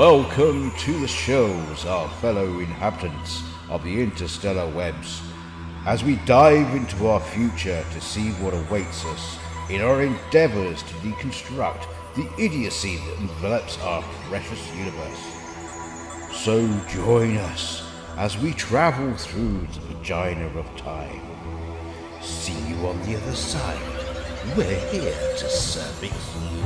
Welcome to the Shills, our fellow inhabitants of the interstellar webs, as we dive into our future to see what awaits us in our endeavours to deconstruct the idiocy that envelops our precious universe. So join us as we travel through the vagina of time. See you on the other side. We're here to service you.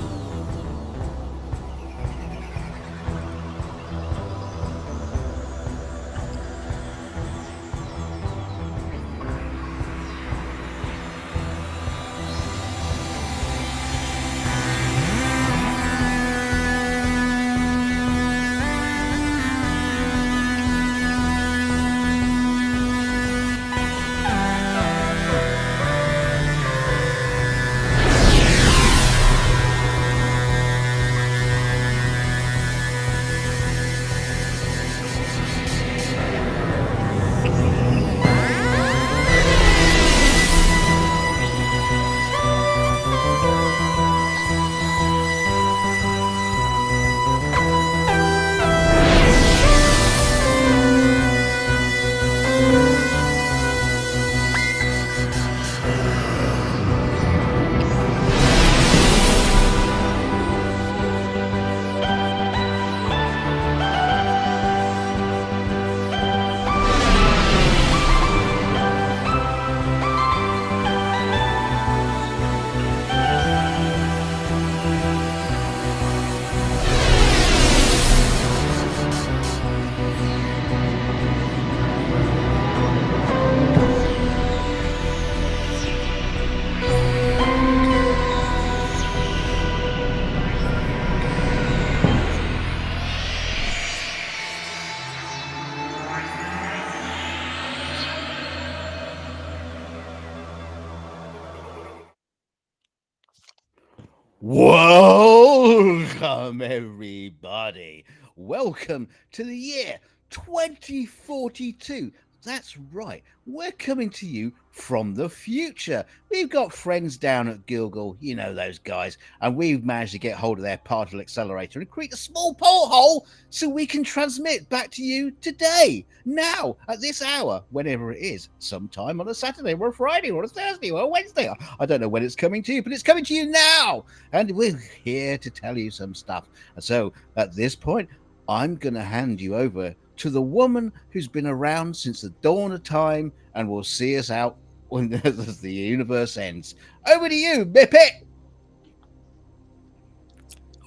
Welcome, everybody. Welcome to the year 2042. That's right. We're coming to you from the future. We've got friends down at Gilgal, you know those guys, and we've managed to get hold of their particle accelerator and create a small porthole so we can transmit back to you today, now, at this hour, whenever it is, sometime on a Saturday or a Friday or a Thursday or a Wednesday. I don't know when it's coming to you, but it's coming to you now. And we're here to tell you some stuff. And so at this point, I'm going to hand you over to the woman who's been around since the dawn of time and will see us out when the universe ends. Over to you, Mipet.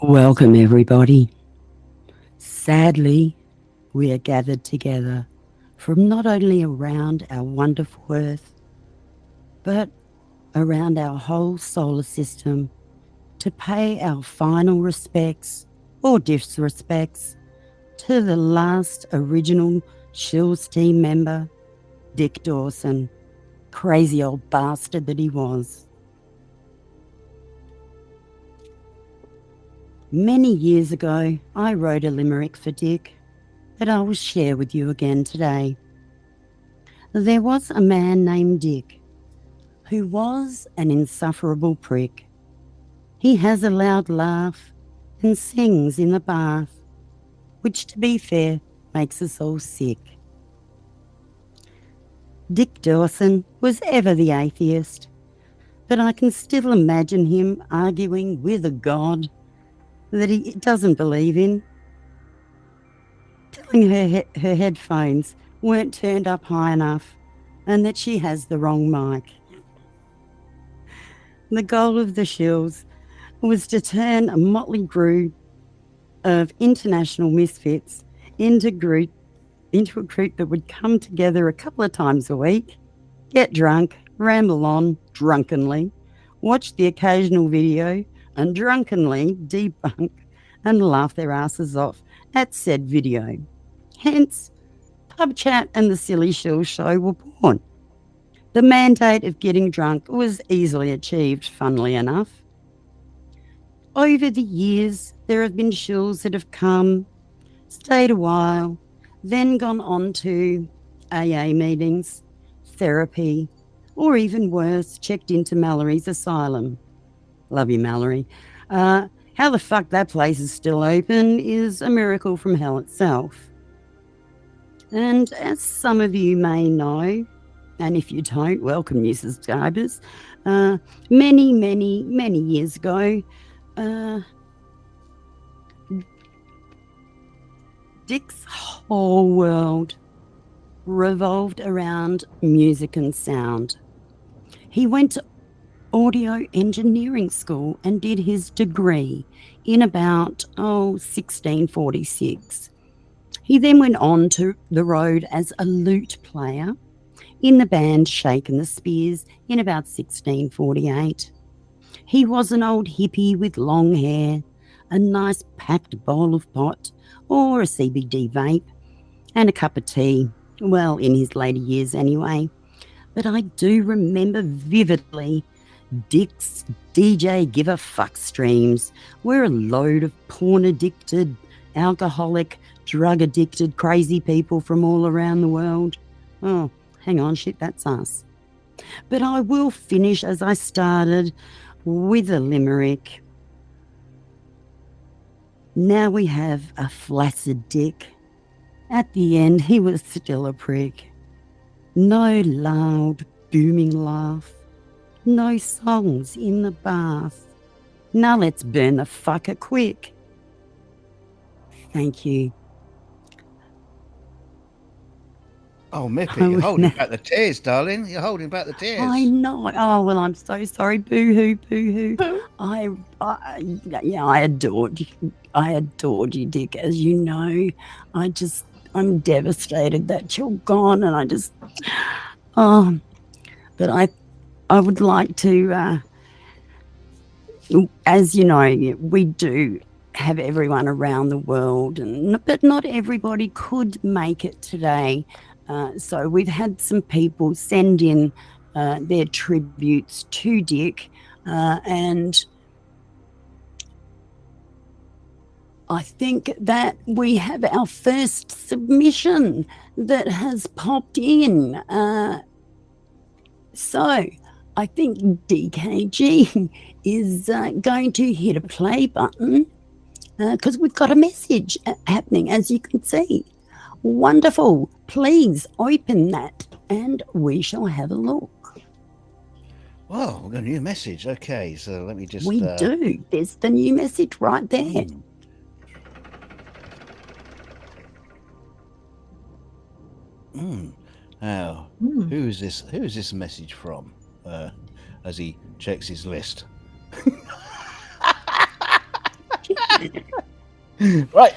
Welcome, everybody. Sadly, we are gathered together from not only around our wonderful Earth, but around our whole solar system to pay our final respects or disrespects to the last original Shills team member, Dick Dawson, crazy old bastard that he was. Many years ago, I wrote a limerick for Dick that I will share with you again today. There was a man named Dick who was an insufferable prick. He has a loud laugh and sings in the bath, which, to be fair, makes us all sick. Dick Dawson was ever the atheist, but I can still imagine him arguing with a god that he doesn't believe in, telling her headphones weren't turned up high enough and that she has the wrong mic. The goal of the Shills was to turn a motley crew of international misfits into a group that would come together a couple of times a week, get drunk, ramble on drunkenly, watch the occasional video and drunkenly debunk and laugh their asses off at said video. Hence, Pub Chat and the Silly Shills Show were born. The mandate of getting drunk was easily achieved, funnily enough. Over the years, there have been Shills that have come, stayed a while, then gone on to AA meetings, therapy, or even worse, checked into Mallory's Asylum. Love you, Mallory. How the fuck that place is still open is a miracle from hell itself. And as some of you may know, and if you don't, welcome new subscribers, many, many, many years ago, Dick's whole world revolved around music and sound. He went to audio engineering school and did his degree in about 1646. He then went on to the road as a lute player in the band Shakin' the Spears in about 1648. He was an old hippie with long hair, a nice packed bowl of pot or a CBD vape, and a cup of tea, well, in his later years anyway. But I do remember vividly Dick's DJ give a fuck streams were a load of porn-addicted, alcoholic, drug-addicted, crazy people from all around the world. Oh, hang on, shit, that's us. But I will finish as I started with a limerick. Now we have a flaccid Dick. At the end, he was still a prick. No loud, booming laugh. No songs in the bath. Now let's burn the fucker quick. Thank you. Oh, Mipet, you're holding back the tears, darling. You're holding back the tears. I know. Oh, well, I'm so sorry. Boo-hoo, boo-hoo. I adored you. I adored you, Dick, as you know. I'm devastated that you're gone, and but I would like to, as you know, we do have everyone around the world, but not everybody could make it today. So we've had some people send in their tributes to Dick, and I think that we have our first submission that has popped in. So I think DKG is going to hit a play button because we've got a message happening, as you can see. Wonderful. Please open that and we shall have a look. Well, we've got a new message. Okay, so let me just... We do. There's the new message right there. Now, who is this message from? As he checks his list. Right.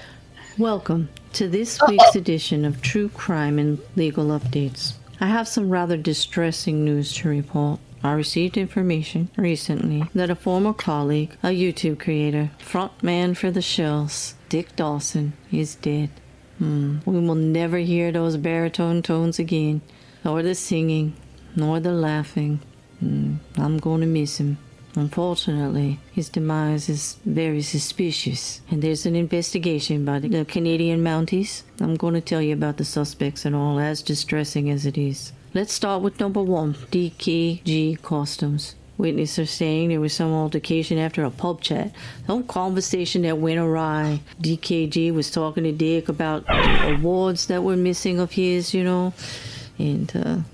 Welcome to this week's edition of True Crime and Legal Updates. I have some rather distressing news to report. I received information recently that a former colleague, a YouTube creator, frontman for the Shills, Dick Dawson, is dead. We will never hear those baritone tones again, nor the singing, nor the laughing. I'm going to miss him. Unfortunately, his demise is very suspicious, and there's an investigation by the Canadian Mounties. I'm going to tell you about the suspects and all, as distressing as it is. Let's start with number 1, DKG Customs. Witnesses are saying there was some altercation after a pub chat. Some conversation that went awry. DKG was talking to Dick about awards that were missing of his, and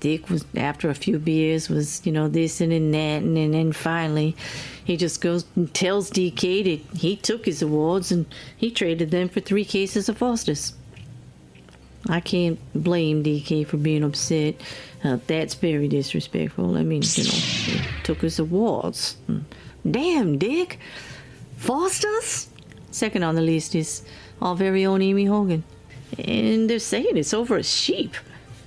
Dick was, after a few beers, was, this and that, and then finally he just goes and tells DK that he took his awards and he traded them for 3 cases of Foster's. I can't blame DK for being upset. That's very disrespectful. I mean, he took his awards. Damn, Dick. Foster's? Second on the list is our very own Aimee Hogan. And they're saying it's over a sheep.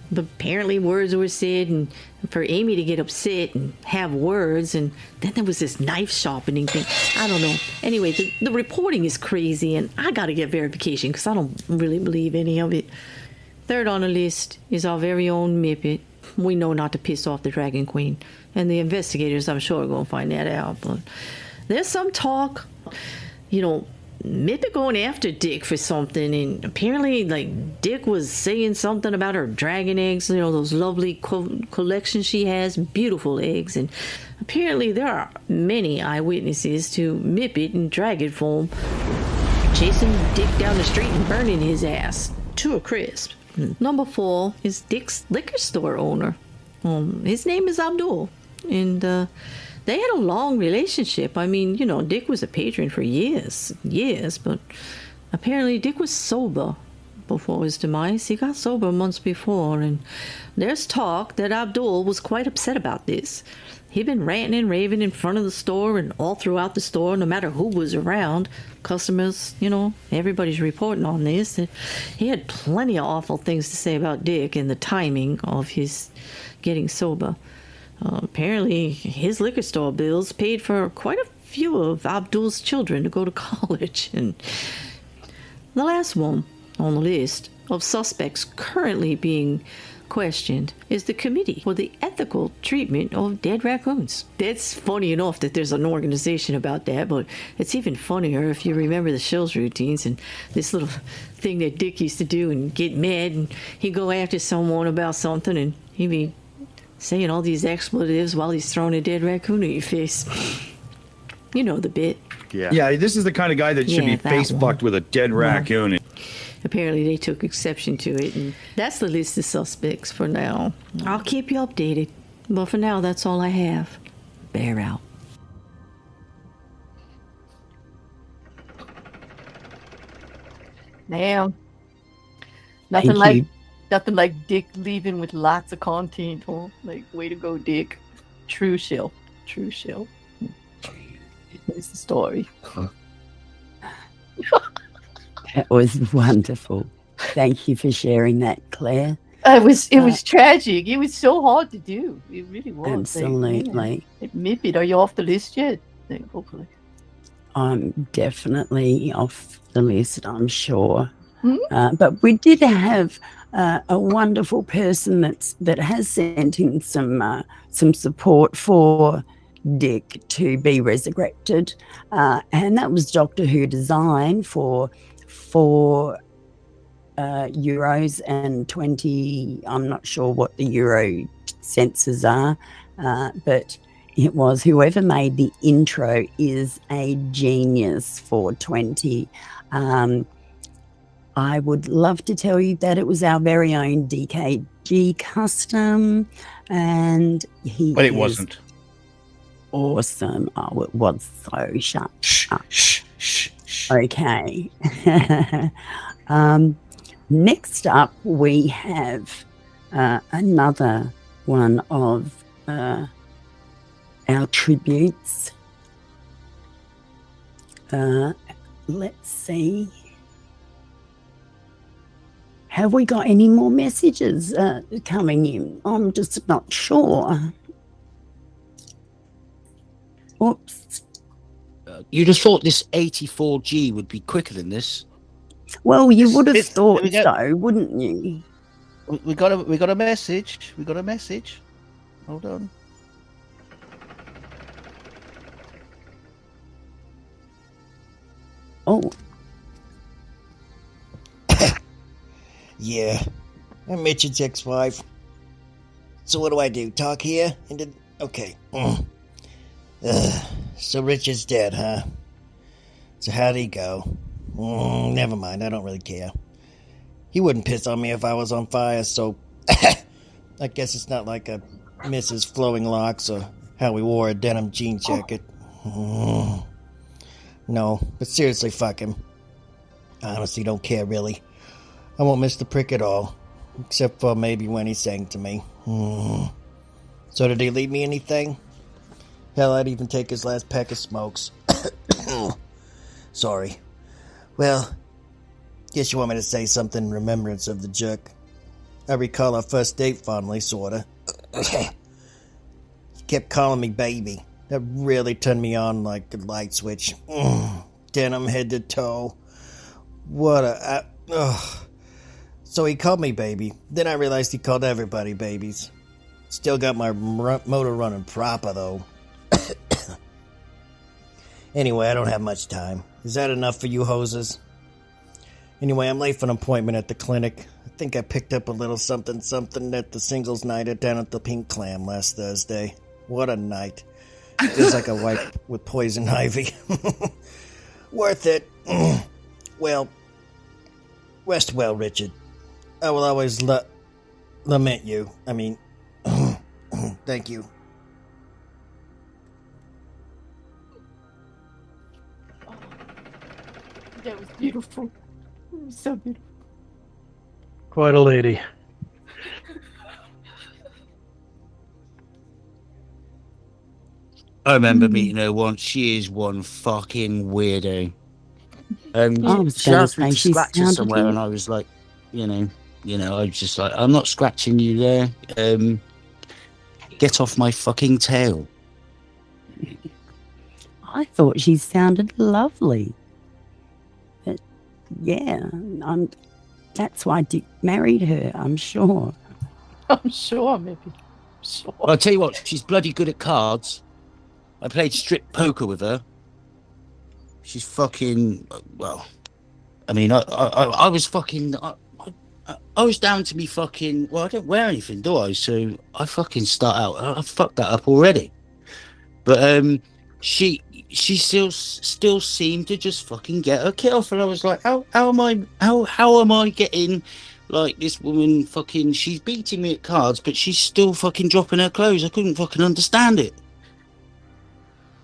But apparently words were said, and for Aimee to get upset and have words, and then there was this knife sharpening thing. I don't know. Anyway, the reporting is crazy, and I got to get verification because I don't really believe any of it. Third on the list is our very own Mipet. We know not to piss off the Dragon Queen, and the investigators, I'm sure, are going to find that out. But there's some talk, Mipet going after Dick for something, and apparently, like, Dick was saying something about her dragon eggs, those lovely collections she has, beautiful eggs, and apparently there are many eyewitnesses to Mipet in dragon form chasing Dick down the street and burning his ass to a crisp. Number 4 is Dick's liquor store owner. His name is Abdul, and they had a long relationship. I mean, Dick was a patron for years, but apparently Dick was sober before his demise. He got sober months before, and there's talk that Abdul was quite upset about this. He'd been ranting and raving in front of the store and all throughout the store, no matter who was around. Customers, everybody's reporting on this. He had plenty of awful things to say about Dick and the timing of his getting sober. Apparently, his liquor store bills paid for quite a few of Abdul's children to go to college. And the last one on the list of suspects currently being questioned is the Committee for the Ethical Treatment of Dead Raccoons. That's funny enough that there's an organization about that, but it's even funnier if you remember the Shills routines and this little thing that Dick used to do and get mad and he'd go after someone about something and he'd be saying all these expletives while he's throwing a dead raccoon at your face. You know the bit. Yeah, this is the kind of guy that should be face fucked with a dead raccoon. Apparently they took exception to it, and that's the list of suspects for now. I'll keep you updated, but for now, that's all I have. Bear out. Damn. Nothing like Dick leaving with lots of content, huh? Like, way to go, Dick. True shill. Here's the story. That was wonderful. Thank you for sharing that, Claire. It was tragic. It was so hard to do. It really was. Absolutely. Mipet, are you off the list yet? Hopefully. I'm definitely off the list, I'm sure. But we did have a wonderful person that has sent in some support for Dick to be resurrected, and that was Doctor Who Design for euros and 20. I'm not sure what the euro censors are, but it was whoever made the intro is a genius for 20. I would love to tell you that it was our very own DKG Custom, and but it wasn't. Awesome. Oh, it was so sharp. Shh. Okay. Next up, we have another one of our tributes. Let's see. Have we got any more messages coming in? I'm just not sure. Oops. You'd have thought this 84G would be quicker than this. Well, you would have thought so, wouldn't you? We got a message. Hold on. Oh. Yeah, I'm Mitch's ex-wife. So what do I do? Talk here? Okay. So Richard's dead, huh? So how'd he go? Never mind, I don't really care. He wouldn't piss on me if I was on fire, so I guess it's not like a Mrs. Flowing Locks or how we wore a denim jean jacket. No, but seriously, fuck him. I honestly don't care, really. I won't miss the prick at all, except for maybe when he sang to me. So did he leave me anything? Hell, I'd even take his last pack of smokes. Sorry. Well, guess you want me to say something in remembrance of the jerk. I recall our first date fondly, sorta. He kept calling me baby. That really turned me on like a light switch. Denim head to toe. What a... So he called me baby. Then I realized he called everybody babies. Still got my motor running proper, though. Anyway, I don't have much time. Is that enough for you hoses? Anyway, I'm late for an appointment at the clinic. I think I picked up a little something at the singles night down at the Pink Clam last Thursday. What a night. Feels like a wipe with poison ivy. Worth it. Well, rest well, Richard. I will always lament you. I mean, thank you. That was beautiful. It was so beautiful. Quite a lady. I remember meeting her once. She is one fucking weirdo. She asked me to scratch her somewhere, and I was like, you know, I was just like, I'm not scratching you there. Get off my fucking tail. I thought she sounded lovely. But yeah, that's why Dick married her, I'm sure. I'm sure, maybe. Sure. Well, I'll tell you what, she's bloody good at cards. I played strip poker with her. She's fucking, well, I mean, I was fucking, I was down to me fucking, well, I don't wear anything, do I? So I fucking start out, I fucked that up already. But she still seemed to just fucking get her kit off, and I was like, how am I getting, like, this woman fucking, she's beating me at cards, but she's still fucking dropping her clothes. I couldn't fucking understand it.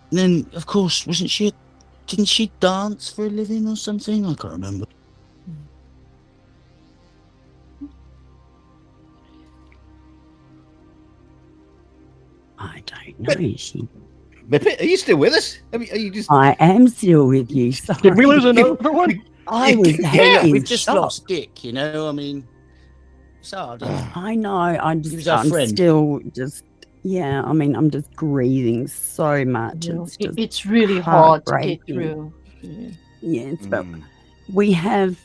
And then, of course, didn't she dance for a living or something? I can't remember. I don't know. Mipet, are you still with us? I mean, are you just? I am still with you. Sorry. Did we lose another one? I was Yeah, we've just shocked. lost Dick, you know? I mean, it's hard. I know. I'm was our I'm friend. still just, yeah, I mean, I'm just grieving so much. You know, It's just it's really hard to get heartbreaking. through. Yeah. Yes, but we have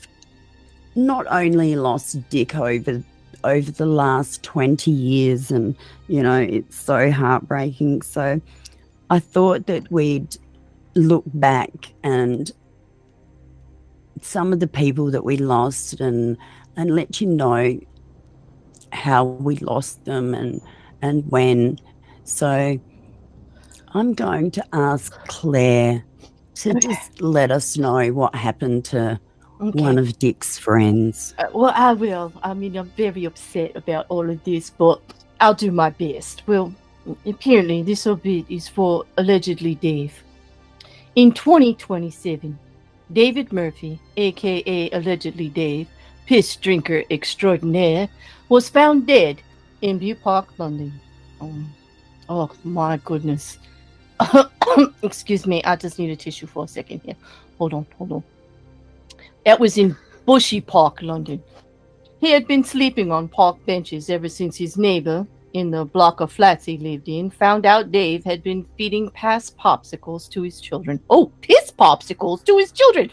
not only lost Dick over the last 20 years, and, you know, it's so heartbreaking. So I thought that we'd look back and some of the people that we lost and let you know how we lost them and when. So I'm going to ask Claire to just let us know what happened to one of Dick's friends. Well, I will. I mean, I'm very upset about all of this, but I'll do my best. Well, apparently this obit is for allegedly Dave. In 2027, David Murphy, aka allegedly Dave, piss drinker extraordinaire, was found dead in View Park, London. Oh my goodness. Excuse me, I just need a tissue for a second here. Hold on. That was in Bushy Park, London. He had been sleeping on park benches ever since his neighbor, in the block of flats he lived in, found out Dave had been feeding piss popsicles to his children. Oh, piss popsicles to his children!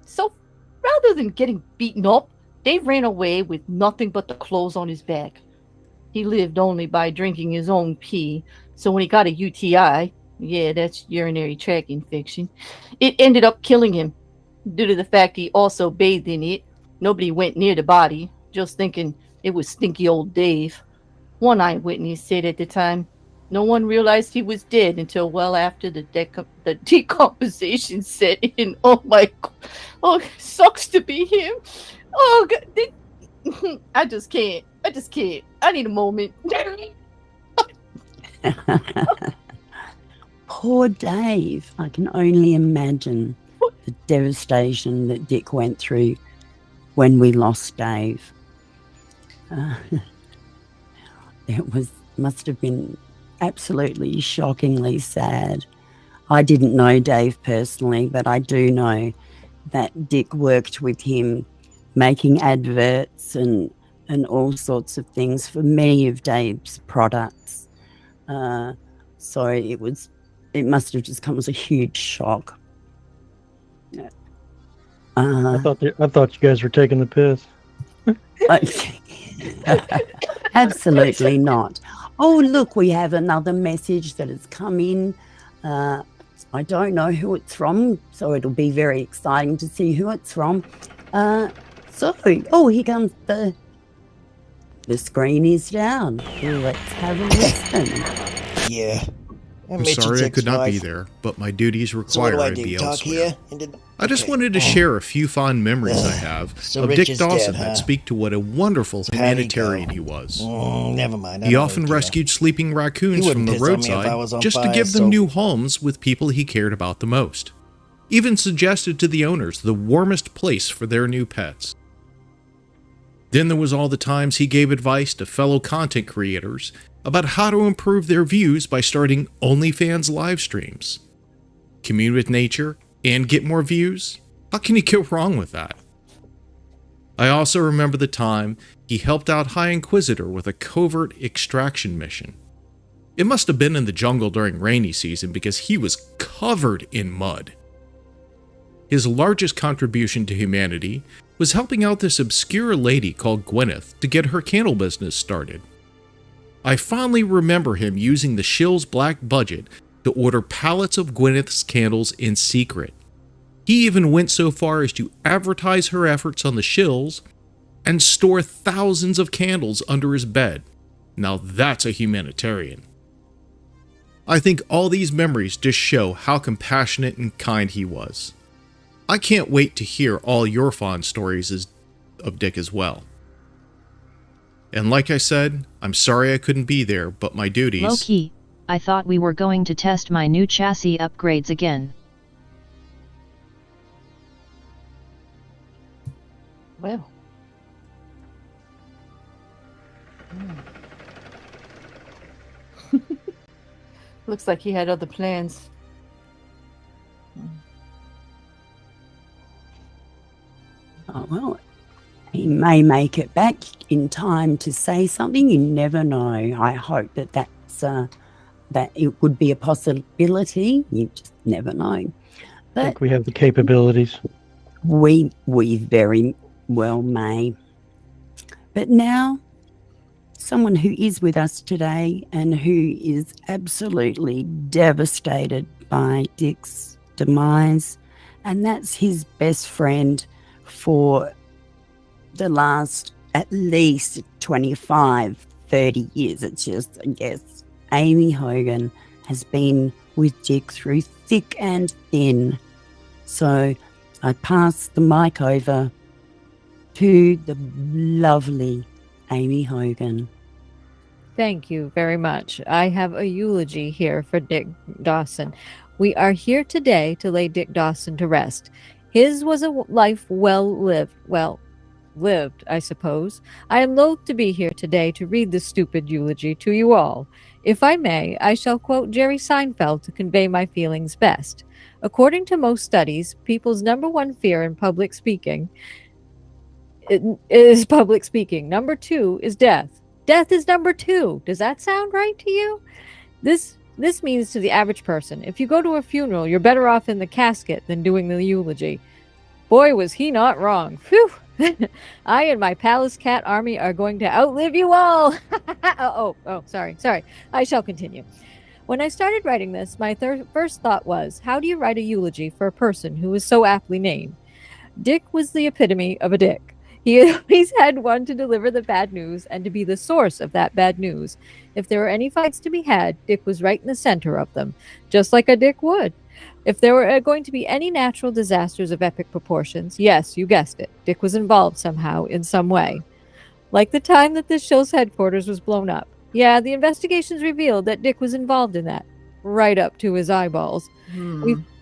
So, rather than getting beaten up, Dave ran away with nothing but the clothes on his back. He lived only by drinking his own pee, so when he got a UTI, yeah, that's urinary tract infection, it ended up killing him. Due to the fact he also bathed in it, nobody went near the body, just thinking it was stinky old Dave. One eyewitness said at the time, no one realized he was dead until well after the decomposition set in. Oh my God. Oh, sucks to be him. Oh, God. I just can't. I need a moment. Poor Dave. I can only imagine the devastation that Dick went through when we lost Dave. It must have been absolutely shockingly sad. I didn't know Dave personally, but I do know that Dick worked with him making adverts and all sorts of things for many of Dave's products. So it must have just come as a huge shock. I thought you guys were taking the piss. Absolutely not. Oh, look, we have another message that has come in. I don't know who it's from, so it'll be very exciting to see who it's from. Here comes the screen is down. Let's have a listen. Yeah. I'm sorry I could not be there, but my duties require I be elsewhere. I just wanted to share a few fond memories I have of Rich Dick Dawson dead, huh? that speak to what a wonderful humanitarian he was. Never mind. He often rescued sleeping raccoons from the roadside just to give them new homes with people he cared about the most. Even suggested to the owners the warmest place for their new pets. Then there was all the times he gave advice to fellow content creators about how to improve their views by starting OnlyFans live streams. Commune with nature and get more views? How can you go wrong with that? I also remember the time he helped out High Inquisitor with a covert extraction mission. It must have been in the jungle during rainy season because he was covered in mud. His largest contribution to humanity was helping out this obscure lady called Gwyneth to get her candle business started. I fondly remember him using the Shills black budget to order pallets of Gwyneth's candles in secret. He even went so far as to advertise her efforts on the Shills and store thousands of candles under his bed. Now that's a humanitarian. I think all these memories just show how compassionate and kind he was. I can't wait to hear all your fond stories of Dick as well. And like I said, I'm sorry I couldn't be there, but my duties... Loki, I thought we were going to test my new chassis upgrades again. Well. Looks like he had other plans. Oh, well, he may make it back in time to say something. You never know. I hope that it would be a possibility. You just never know. I But think we have the capabilities. we very well may. But now, someone who is with us today and who is absolutely devastated by Dick's demise, and that's his best friend for the last at least 25, 30 years. It's just, I guess, Aimee Hogan has been with Dick through thick and thin. So I pass the mic over to the lovely Aimee Hogan. Thank you very much. I have a eulogy here for Dick Dawson. We are here today to lay Dick Dawson to rest. His was a life well lived, I suppose. I am loath to be here today to read this stupid eulogy to you all. If I may, I shall quote Jerry Seinfeld to convey my feelings best. According to most studies, people's number one fear in public speaking is public speaking. Number two is death. Death is number two. Does that sound right to you? This means to the average person, if you go to a funeral, you're better off in the casket than doing the eulogy. Boy, was he not wrong. Phew. I and my palace cat army are going to outlive you all. Sorry. I shall continue. When I started writing this, my first thought was, how do you write a eulogy for a person who is so aptly named? Dick was the epitome of a dick. He always had one to deliver the bad news and to be the source of that bad news. If there were any fights to be had, Dick was right in the center of them, just like a Dick would. If there were going to be any natural disasters of epic proportions, yes, you guessed it, Dick was involved somehow, in some way. Like the time that the Shills headquarters was blown up. Yeah, the investigations revealed that Dick was involved in that, right up to his eyeballs.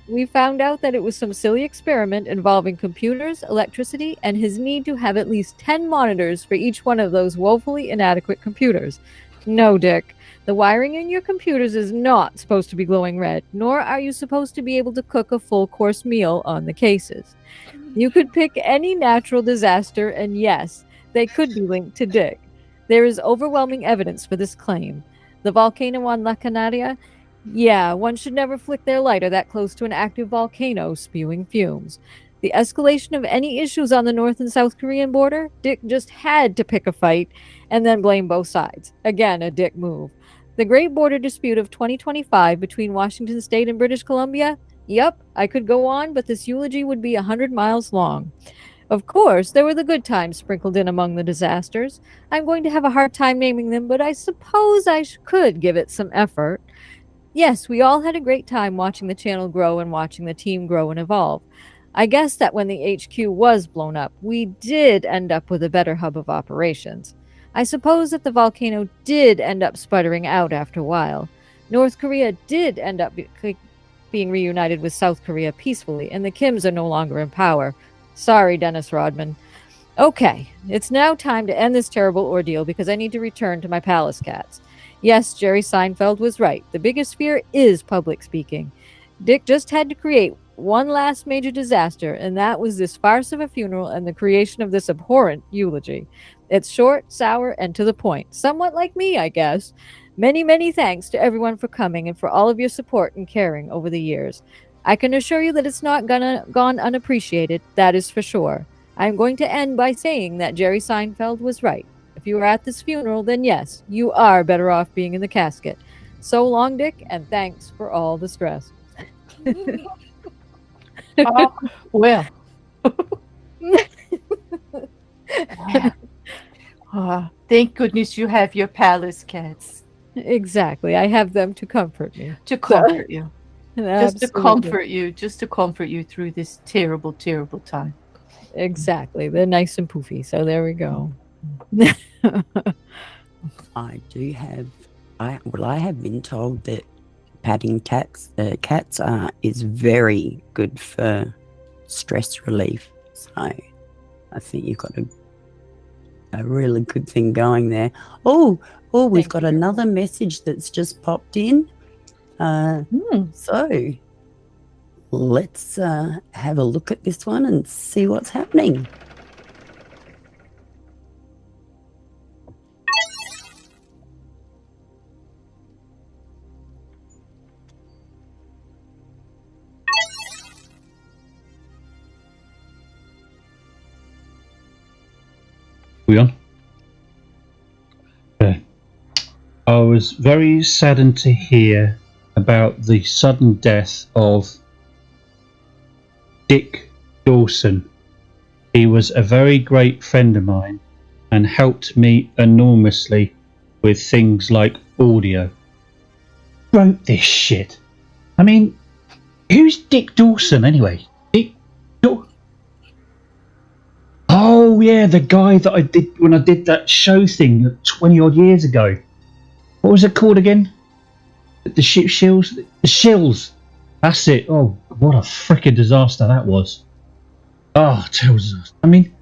We found out that it was some silly experiment involving computers, electricity, and his need to have at least 10 monitors for each one of those woefully inadequate computers. No, Dick. The wiring in your computers is not supposed to be glowing red, nor are you supposed to be able to cook a full-course meal on the cases. You could pick any natural disaster, and yes, they could be linked to Dick. There is overwhelming evidence for this claim. The volcano on La Canaria? Yeah, one should never flick their lighter that close to an active volcano spewing fumes. The escalation of any issues on the North and South Korean border? Dick just had to pick a fight and then blame both sides. Again, a Dick move. The Great Border Dispute of 2025 between Washington State and British Columbia? Yep, I could go on, but this eulogy would be 100 miles long. Of course, there were the good times sprinkled in among the disasters. I'm going to have a hard time naming them, but I suppose I could give it some effort. Yes, we all had a great time watching the channel grow and watching the team grow and evolve. I guess that when the HQ was blown up, we did end up with a better hub of operations. I suppose that the volcano did end up sputtering out after a while. North Korea did end up being reunited with South Korea peacefully, and the Kims are no longer in power. Sorry, Dennis Rodman. Okay, it's now time to end this terrible ordeal because I need to return to my palace cats. Yes, Jerry Seinfeld was right. The biggest fear is public speaking. Dick just had to create one last major disaster, and that was this farce of a funeral and the creation of this abhorrent eulogy. It's short, sour, and to the point. Somewhat like me, I guess. Many, many thanks to everyone for coming and for all of your support and caring over the years. I can assure you that it's not gone unappreciated, that is for sure. I'm going to end by saying that Jerry Seinfeld was right. If you are at this funeral, then yes, you are better off being in the casket. So long, Dick, and thanks for all the stress. Well. Thank goodness you have your palace cats. Exactly. I have them to comfort me. To comfort you. Just to Absolutely. comfort you through this terrible, terrible time. Exactly. They're nice and poofy. So there we go. I do have. I have been told that patting cats is very good for stress relief. So I think you've got a really good thing going there. Oh, we've got another message that's just popped in. So let's have a look at this one and see what's happening. We on? Okay. I was very saddened to hear about the sudden death of Dick Dawson. He was a very great friend of mine and helped me enormously with things like audio. Wrote this shit. I mean, who's Dick Dawson anyway? Oh yeah, the guy that I did when I did that show thing 20 odd years ago. What was it called again? The Shills? The Shills. That's it. Oh, what a freaking disaster that was. Oh, terrible disaster. I mean,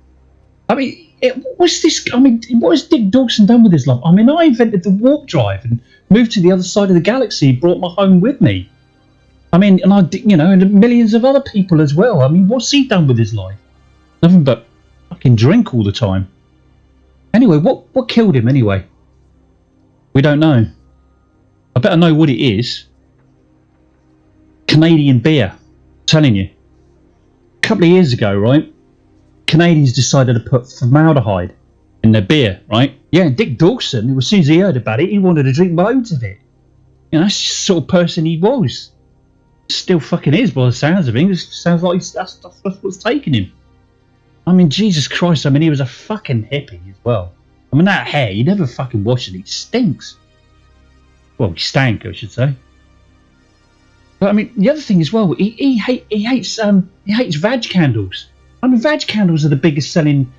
what has Dick Dawson done with his life? I mean, I invented the warp drive and moved to the other side of the galaxy, brought my home with me. I mean, and I did, and millions of other people as well. I mean, what's he done with his life? Nothing but fucking drink all the time. Anyway, what killed him anyway? We don't know. I better know what it is. Canadian beer. I'm telling you. A couple of years ago, right? Canadians decided to put formaldehyde in their beer, right? Yeah, Dick Dawson, as soon as he heard about it, he wanted to drink loads of it. That's the sort of person he was. Still fucking is by the sounds of it. It sounds like that's what's taking him. I mean, Jesus Christ, he was a fucking hippie as well. I mean, that hair, he never fucking washed it. It stinks. Well, he stank, I should say. But I mean, the other thing as well, he hates vag candles. I mean, vag candles are the biggest selling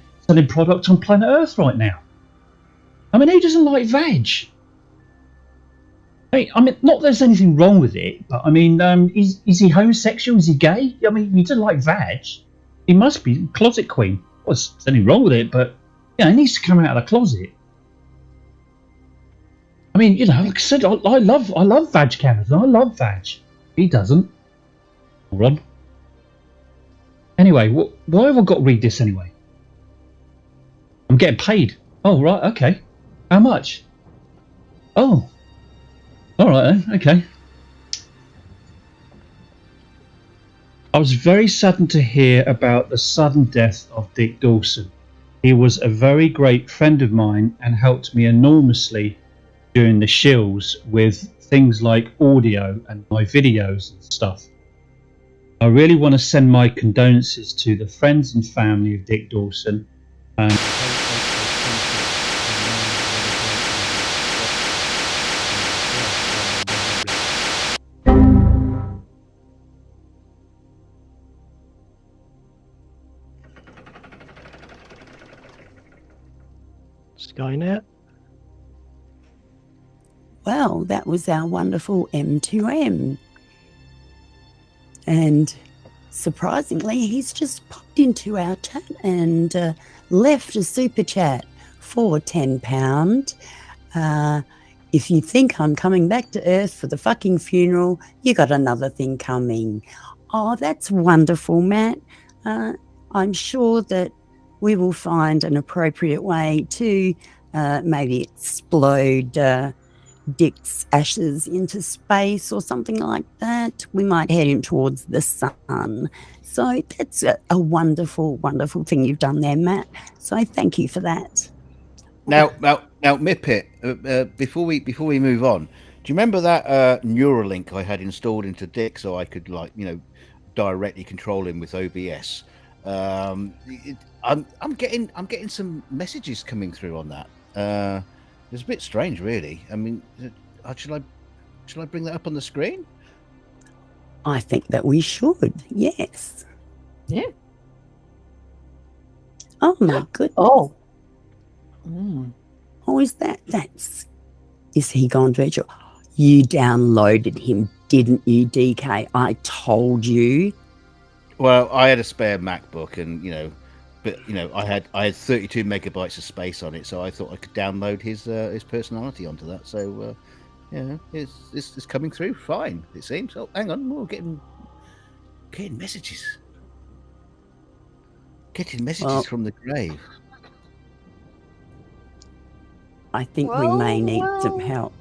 product on planet Earth right now. I mean, who doesn't like vag? I mean, not that there's anything wrong with it, but I mean, is he homosexual? Is he gay? I mean, he doesn't like vag. He must be closet queen. Well, there's nothing wrong with it, but he needs to come out of the closet. I mean, like I said, I love vag candles. I love vag. He doesn't. Hold on. Anyway, why have I got to read this anyway? I'm getting paid. Oh, right, okay. How much? Oh. All right then, okay. I was very saddened to hear about the sudden death of Dick Dawson. He was a very great friend of mine and helped me enormously doing the Shills with things like audio and my videos and stuff. I really want to send my condolences to the friends and family of Dick Dawson. And Skynet? Well, that was our wonderful M2M. And surprisingly, he's just popped into our chat and left a super chat for £10. If you think I'm coming back to Earth for the fucking funeral, you got another thing coming. Oh, that's wonderful, Matt. I'm sure that we will find an appropriate way to maybe explode Dick's ashes into space or something like that. We might head him towards the sun. So that's a wonderful, wonderful thing you've done there, Matt. So thank you for that. Now, Mipet, before we move on, do you remember that Neuralink I had installed into Dick so I could directly control him with OBS? I'm getting some messages coming through on that. It's a bit strange, really. I mean, should I bring that up on the screen? I think that we should. Yes. Yeah. Oh my goodness. Oh. Oh, is he gone virtual? You downloaded him, didn't you, DK? I told you. Well, I had a spare MacBook, and I had 32 megabytes of space on it, so I thought I could download his personality onto that. So it's coming through fine, it seems. Oh, hang on, we're getting messages. Getting messages from the grave. I think we may need some help.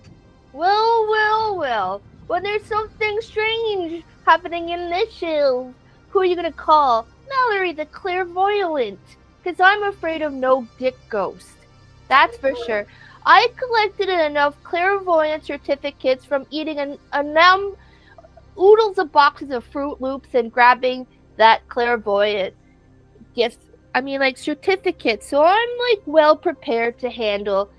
Well, there's something strange happening in this Shills. Who are you gonna call? Mallory the clairvoyant. Because I'm afraid of no Dick ghost. That's for sure. I collected enough clairvoyant certificates from eating oodles of boxes of Fruit Loops and grabbing that clairvoyant gift. Certificates. So I'm well prepared to handle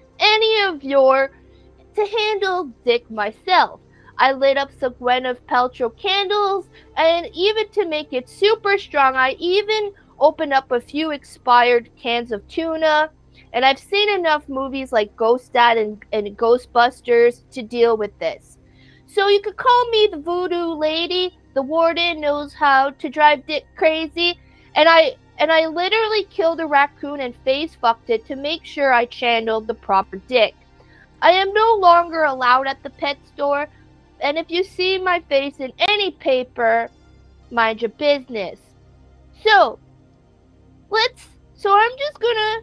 Dick myself. I lit up some Gwyneth Paltrow candles, and even to make it super strong, I even opened up a few expired cans of tuna. And I've seen enough movies like Ghost Dad and Ghostbusters to deal with this. So you could call me the voodoo lady. The warden knows how to drive Dick crazy. And I literally killed a raccoon and face fucked it to make sure I channeled the proper Dick. I am no longer allowed at the pet store. And if you see my face in any paper, mind your business. So I'm just gonna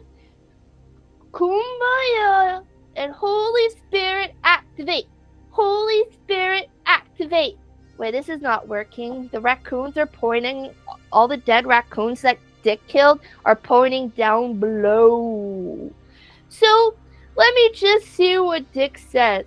kumbaya and Holy Spirit activate. Holy Spirit activate. Wait, this is not working. The raccoons are pointing, all the dead raccoons that Dick killed are pointing down below. So let me just see what Dick said.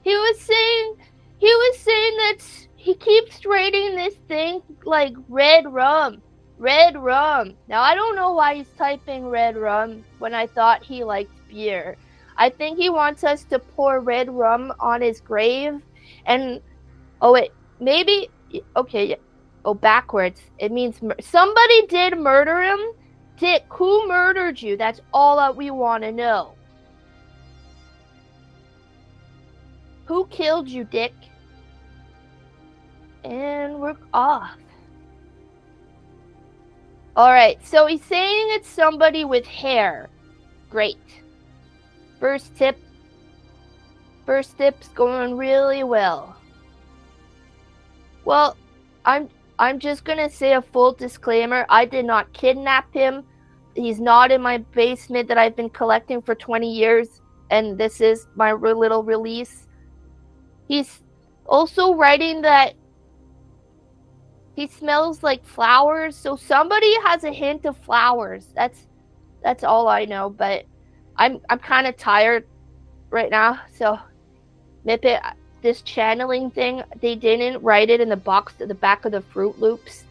He was saying that he keeps rating this thing like red rum. Red rum. Now, I don't know why he's typing red rum when I thought he liked beer. I think he wants us to pour red rum on his grave. And, backwards. It means somebody did murder him. Dick, who murdered you? That's all that we want to know. Who killed you, Dick? And we're off. Alright, so he's saying it's somebody with hair. Great. First tip's going really well. Well, I'm just gonna say a full disclaimer. I did not kidnap him. He's not in my basement that I've been collecting for 20 years, and this is my little release. He's also writing that he smells like flowers, so somebody has a hint of flowers. That's all I know, but I'm kind of tired right now. So, Mipet, this channeling thing, they didn't write it in the box at the back of the Fruit Loops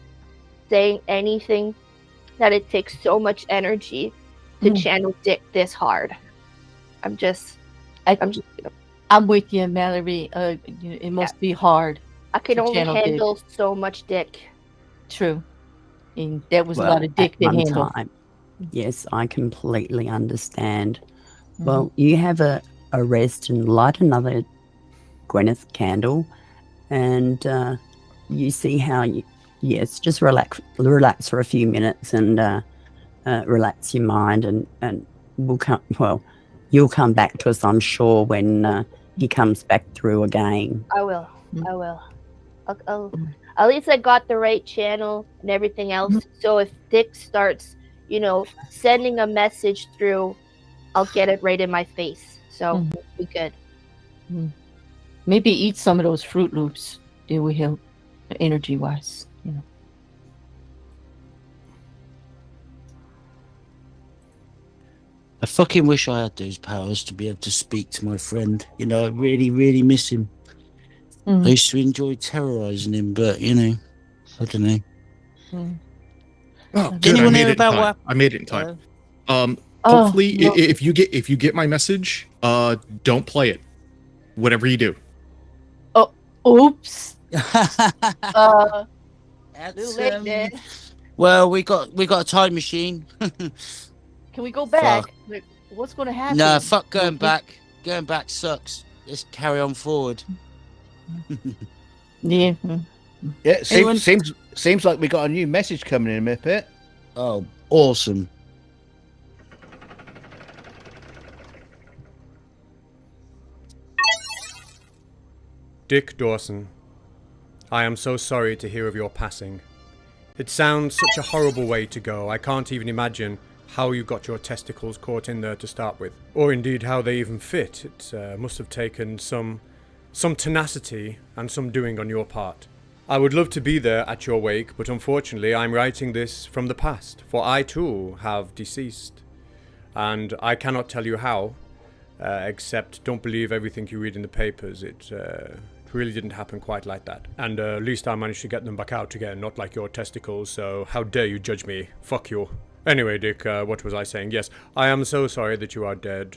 saying anything that it takes so much energy to channel Dick this hard. I'm with you, Mallory. It must be hard. I can only handle Dick. so much Dick. True. And that was a lot of Dick to handle. Yes, I completely understand. Well, you have a rest and light another Gwyneth candle, and you see how just relax for a few minutes and relax your mind, and you'll come back to us, I'm sure, when he comes back through again. I will. At least I got the right channel and everything else. So if Dick starts, sending a message through, I'll get it right in my face. So be good. Maybe eat some of those Fruit Loops. They will help energy-wise. I fucking wish I had those powers to be able to speak to my friend. I really, really miss him. I used to enjoy terrorizing him, but I don't know. Oh, good. I made it in time. Hopefully, if you get my message, don't play it. Whatever you do. Oh, oops. Well, we got a time machine. Can we go back? Like, what's going to happen? No, fuck going back. Going back sucks. Let's carry on forward. Yeah. Yeah. Seems like we got a new message coming in, Mipet. Oh, awesome. Dick Dawson, I am so sorry to hear of your passing. It sounds such a horrible way to go. I can't even imagine how you got your testicles caught in there to start with, or indeed how they even fit. It must have taken some tenacity and some doing on your part. I would love to be there at your wake, but unfortunately I'm writing this from the past, for I too have deceased. And I cannot tell you how, except don't believe everything you read in the papers. It really didn't happen quite like that. And at least I managed to get them back out again, not like your testicles, so how dare you judge me? Fuck you. Anyway, Dick, what was I saying? Yes, I am so sorry that you are dead.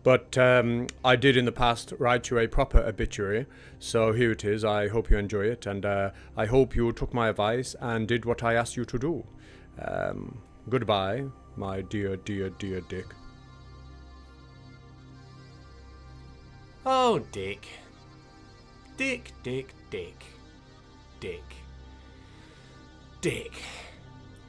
But I did in the past write you a proper obituary, so here it is. I hope you enjoy it, and I hope you took my advice and did what I asked you to do. Goodbye, my dear Dick. Oh, Dick. Dick.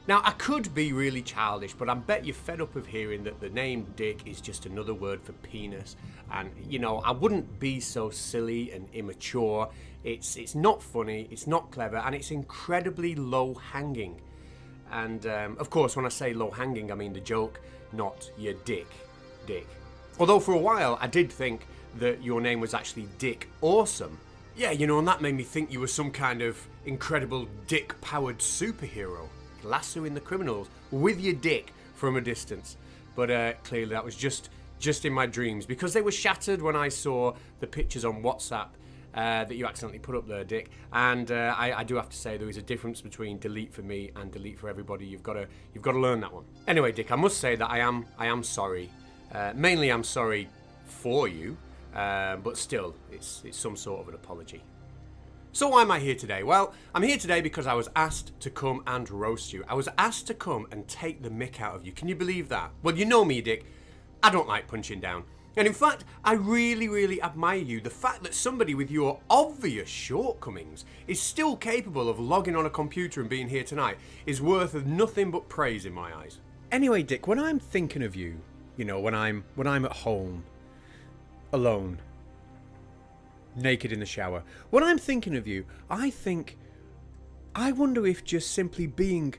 Now, I could be really childish, but I bet you're fed up of hearing that the name Dick is just another word for penis. And, I wouldn't be so silly and immature. It's not funny, it's not clever, and it's incredibly low-hanging. And, of course, when I say low-hanging, I mean the joke, not your dick. Although for a while, I did think that your name was actually Dick Awesome. Yeah, and that made me think you were some kind of incredible dick-powered superhero, lassoing the criminals with your dick from a distance. But clearly that was just in my dreams, because they were shattered when I saw the pictures on WhatsApp that you accidentally put up there, Dick. And I do have to say there is a difference between delete for me and delete for everybody. You've got to learn that one. Anyway, Dick, I must say that I am sorry. Mainly I'm sorry for you. But still, it's some sort of an apology. So why am I here today? Well, I'm here today because I was asked to come and roast you. I was asked to come and take the mick out of you. Can you believe that? Well, you know me, Dick. I don't like punching down. And in fact, I really, really admire you. The fact that somebody with your obvious shortcomings is still capable of logging on a computer and being here tonight is worth of nothing but praise in my eyes. Anyway, Dick, when I'm thinking of you, when I'm at home, alone, naked in the shower, when I'm thinking of you, I wonder if just simply being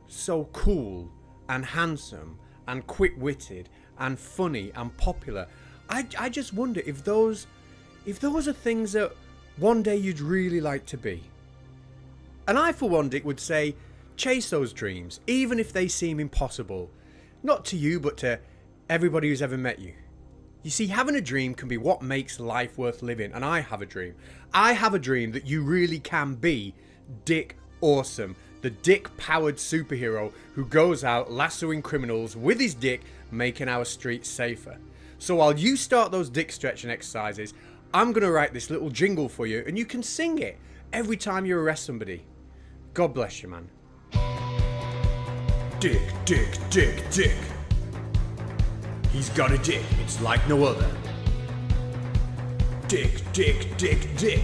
so cool and handsome and quick-witted and funny and popular, I just wonder if those are things that one day you'd really like to be. And I, for one, Dick, would say, chase those dreams, even if they seem impossible. Not to you, but to everybody who's ever met you. You see, having a dream can be what makes life worth living, and I have a dream. I have a dream that you really can be Dick Awesome, the dick-powered superhero who goes out lassoing criminals with his dick, making our streets safer. So while you start those dick stretching exercises, I'm going to write this little jingle for you, and you can sing it every time you arrest somebody. God bless you, man. Dick, dick, dick, dick. He's got a dick, it's like no other. Dick, dick, dick, dick.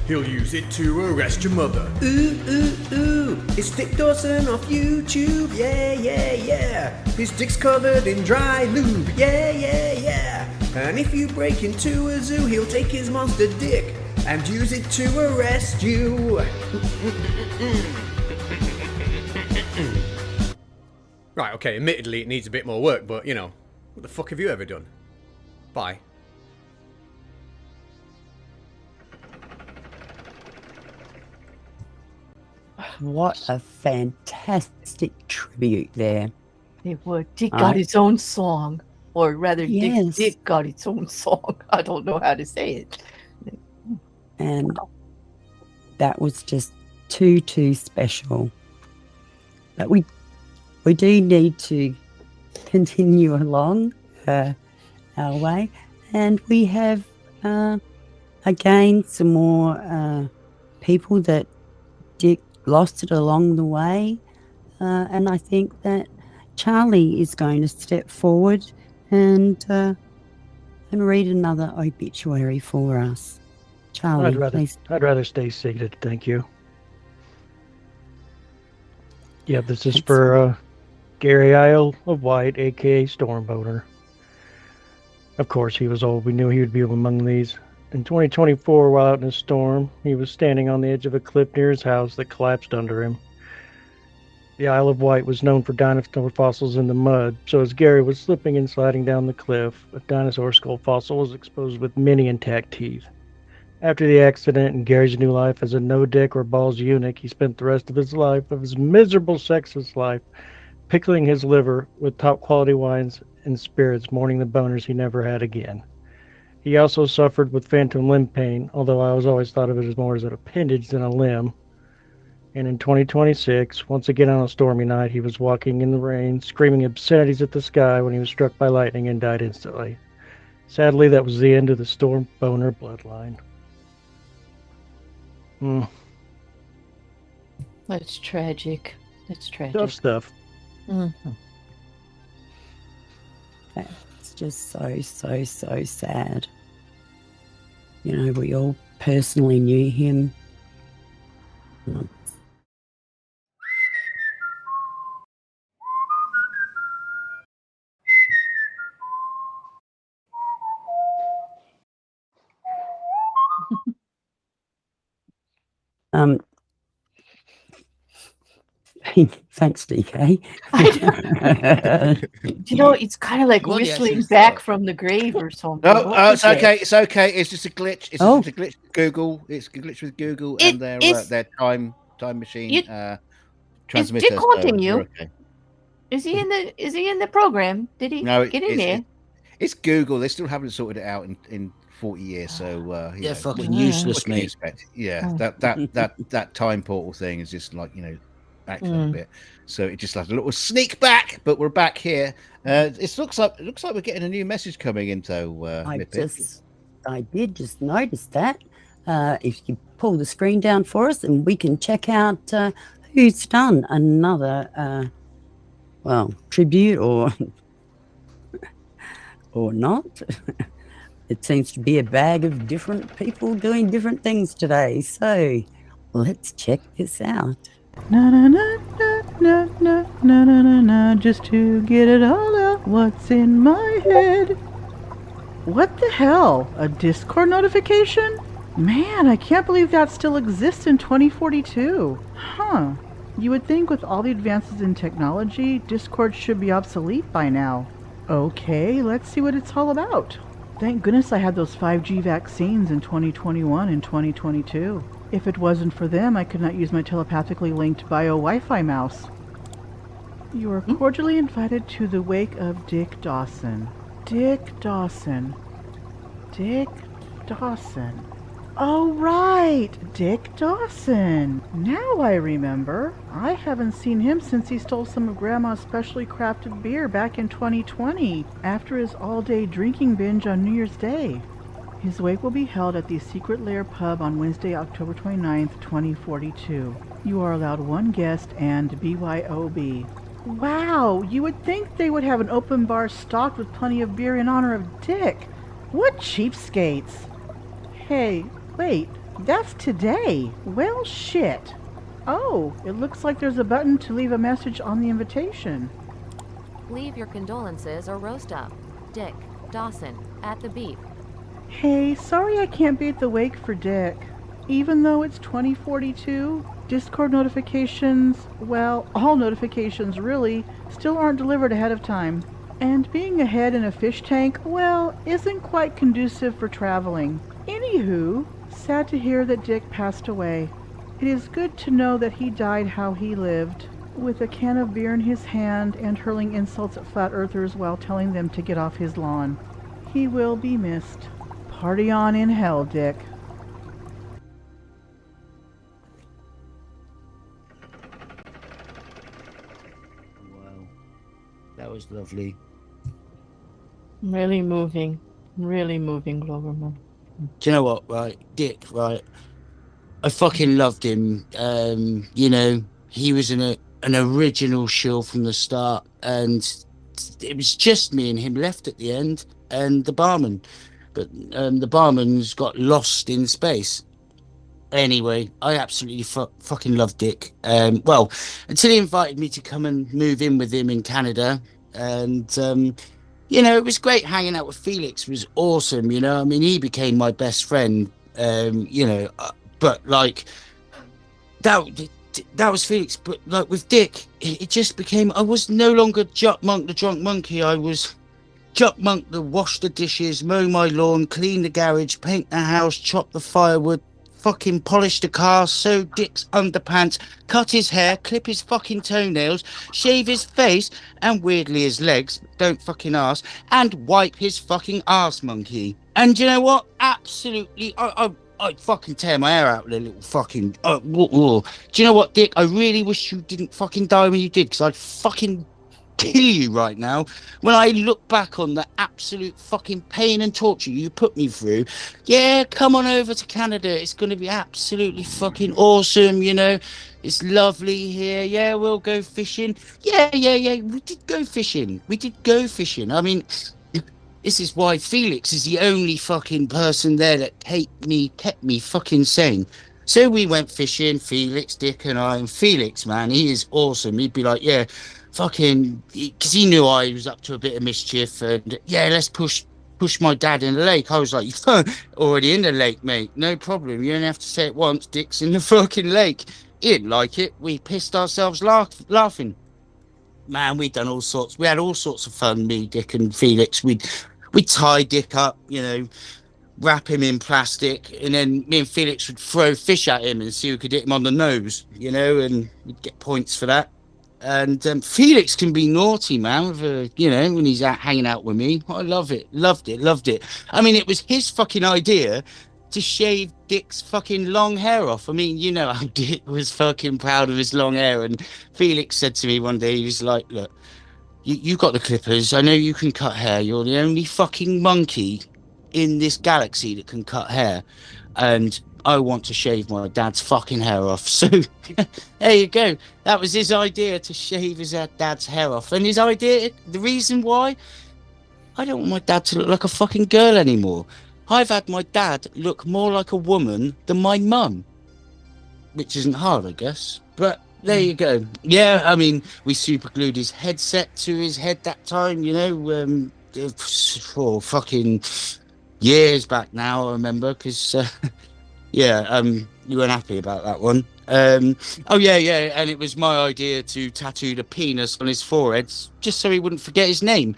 He'll use it to arrest your mother. Ooh, ooh, ooh. It's Dick Dawson off YouTube. Yeah, yeah, yeah. His dick's covered in dry lube. Yeah, yeah, yeah. And if you break into a zoo, he'll take his monster dick and use it to arrest you. Right, okay, admittedly it needs a bit more work, but, you know, what the fuck have you ever done? Bye. What a fantastic tribute there. They were. Dick got his own song. Or rather, Yes. Dick got its own song. I don't know how to say it. And that was just too special. But we do need to continue along our way. And we have, again, some more people that Dick lost it along the way. And I think that Charlie is going to step forward and read another obituary for us. Charlie, please. I'd rather stay seated, thank you. Yeah, this is for Gary Isle of White, a.k.a. Stormboater. Of course, he was old. We knew he would be among these. In 2024, while out in a storm, he was standing on the edge of a cliff near his house that collapsed under him. The Isle of Wight was known for dinosaur fossils in the mud, so as Gary was slipping and sliding down the cliff, a dinosaur skull fossil was exposed with many intact teeth. After the accident and Gary's new life as a no-dick or balls eunuch, he spent the rest of his miserable sexless life, pickling his liver with top-quality wines and spirits, mourning the boners he never had again. He also suffered with phantom limb pain, although I was always thought of it as more as an appendage than a limb. And in 2026, once again on a stormy night, he was walking in the rain, screaming obscenities at the sky when he was struck by lightning and died instantly. Sadly, that was the end of the Storm Boner bloodline. That's tragic. That's tragic. Tough stuff. Mm-hmm. It's just so sad. You know, we all personally knew him. Thanks, DK. You know, it's kind of like whistling back from the grave or something. No, it's okay. It's okay. It's just a glitch. It's just a glitch with Google. It's a glitch with Google and their time machine transmitter. Is Dick haunting you? Okay. Is he in the program? Did he get in there? It's Google. They still haven't sorted it out in 40 years. So they're fucking useless, mate. Yeah, that time portal thing is just like, you know, acting a bit. So it just like a little sneak back, but we're back here. It looks like we're getting a new message coming into Mipet. I did just notice that. If you pull the screen down for us, and we can check out who's done another tribute or not. It seems to be a bag of different people doing different things today. So let's check this out. Na na na na na na na na na na, just to get it all out, what's in my head? What the hell? A Discord notification? Man, I can't believe that still exists in 2042. Huh. You would think with all the advances in technology, Discord should be obsolete by now. Okay, let's see what it's all about. Thank goodness I had those 5G vaccines in 2021 and 2022. If it wasn't for them, I could not use my telepathically linked bio Wi-Fi mouse. You are cordially invited to the wake of Dick Dawson. Dick Dawson. Dick Dawson. Oh, right! Dick Dawson. Now I remember. I haven't seen him since he stole some of Grandma's specially crafted beer back in 2020, after his all-day drinking binge on New Year's Day. His wake will be held at the Secret Lair pub on Wednesday, October 29th, 2042. You are allowed one guest and BYOB. Wow, you would think they would have an open bar stocked with plenty of beer in honor of Dick. What cheapskates. Hey, wait, that's today. Well, shit. Oh, it looks like there's a button to leave a message on the invitation. Leave your condolences or roast up. Dick Dawson, at the beep. Hey, sorry I can't be at the wake for Dick. Even though it's 2042, Discord notifications, well, all notifications really, still aren't delivered ahead of time. And being ahead in a fish tank, well, isn't quite conducive for traveling. Anywho, sad to hear that Dick passed away. It is good to know that he died how he lived, with a can of beer in his hand and hurling insults at flat earthers while telling them to get off his lawn. He will be missed. Party on in hell, Dick. That was lovely. Really moving, Gloverman. Do you know what, right? Dick, right? I fucking loved him. You know, he was an original shill from the start, and it was just me and him left at the end, and the barman. But the barman's got lost in space. Anyway, I absolutely fucking love Dick. Well, until he invited me to come and move in with him in Canada. And, you know, it was great hanging out with Felix. It was awesome, you know. I mean, he became my best friend, you know. But, like, that was Felix. But, like, with Dick, it just became... I was no longer Juck Monk, the drunk monkey. I was Juck Monk, the wash the dishes, mow my lawn, clean the garage, paint the house, chop the firewood, fucking polish the car, sew Dick's underpants, cut his hair, clip his fucking toenails, shave his face, and weirdly his legs, don't fucking ask, and wipe his fucking arse, monkey. And you know what? Absolutely, I'd fucking tear my hair out with a little fucking... Do you know what, Dick? I really wish you didn't fucking die when you did, because I'd fucking kill you right now. When I look back on the absolute fucking pain and torture you put me through, yeah, come on over to Canada. It's going to be absolutely fucking awesome, you know. It's lovely here. Yeah, we'll go fishing. Yeah. We did go fishing. I mean, this is why Felix is the only fucking person there that kept me fucking sane. So we went fishing, Felix, Dick and I, and Felix, man, he is awesome. He'd be like, yeah, fucking, because he knew I was up to a bit of mischief, and yeah, let's push my dad in the lake. I was like, you're already in the lake, mate. No problem. You only have to say it once. Dick's in the fucking lake. He didn't like it. We pissed ourselves laughing. Man, we had all sorts of fun, me, Dick and Felix. We'd tie Dick up, you know, wrap him in plastic, and then me and Felix would throw fish at him and see who could hit him on the nose, you know, and we'd get points for that. And Felix can be naughty, man, with, you know, when he's out hanging out with me. I love it. Loved it. I mean, it was his fucking idea to shave Dick's fucking long hair off. I mean, you know how Dick was fucking proud of his long hair. And Felix said to me one day, he was like, look, you got the clippers. I know you can cut hair. You're the only fucking monkey in this galaxy that can cut hair. And I want to shave my dad's fucking hair off. So there you go. That was his idea, to shave his dad's hair off. And his idea, the reason why, I don't want my dad to look like a fucking girl anymore. I've had my dad look more like a woman than my mum, which isn't hard, I guess. But there you go. Yeah, I mean, we super glued his headset to his head that time, you know, for fucking years back now, I remember, because... yeah, you weren't happy about that one. Yeah, and it was my idea to tattoo the penis on his forehead, just so he wouldn't forget his name.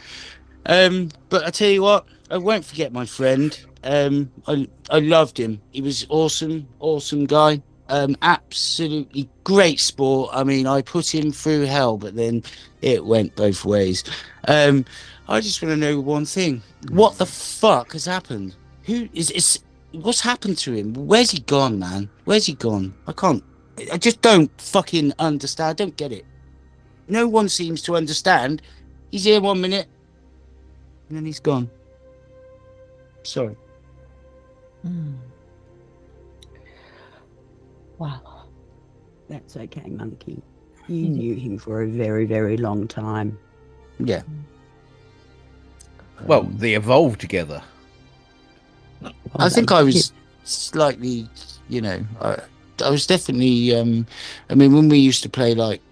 But I tell you what, I won't forget my friend. I loved him. He was awesome guy. Absolutely great sport. I mean, I put him through hell, but then it went both ways. I just want to know one thing. What the fuck has happened? What's happened to him? Where's he gone, man? Where's he gone? I just don't fucking understand. I don't get it. No one seems to understand. He's here 1 minute, and then he's gone. Sorry. Wow. That's okay, Monkey. You knew him for a very, very long time. Yeah. Well, they evolved together. I think I was slightly, I was definitely, I mean, when we used to play like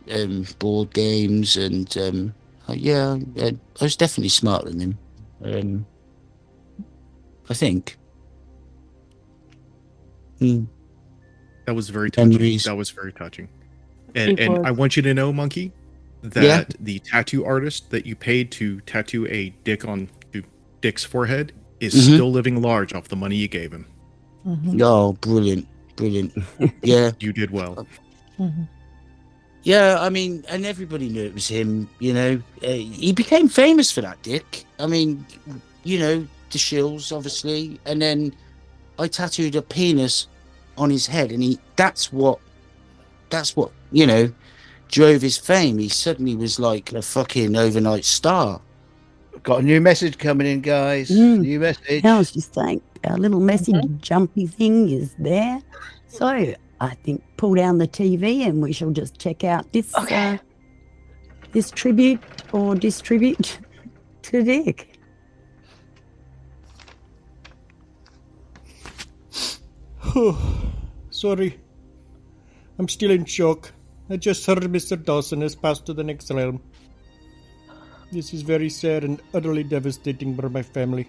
board games and, I was definitely smarter than him. I think. That was very touching. Memories. That was very touching. And I want you to know, Monkey, that the tattoo artist that you paid to tattoo a dick on Dick's forehead is still living large off the money you gave him. Oh, brilliant. Yeah. You did well. Yeah, I mean, and everybody knew it was him, he became famous for that, Dick. I mean, the Shills, obviously, and then I tattooed a penis on his head, and that's what drove his fame. He suddenly was like a fucking overnight star. Got a new message coming in, guys. New message. I was just saying, our little message jumpy thing is there. So I think pull down the TV and we shall just check out this this tribute or distribute to Dick. Sorry. I'm still in shock. I just heard Mr. Dawson has passed to the next realm. This is very sad and utterly devastating for my family.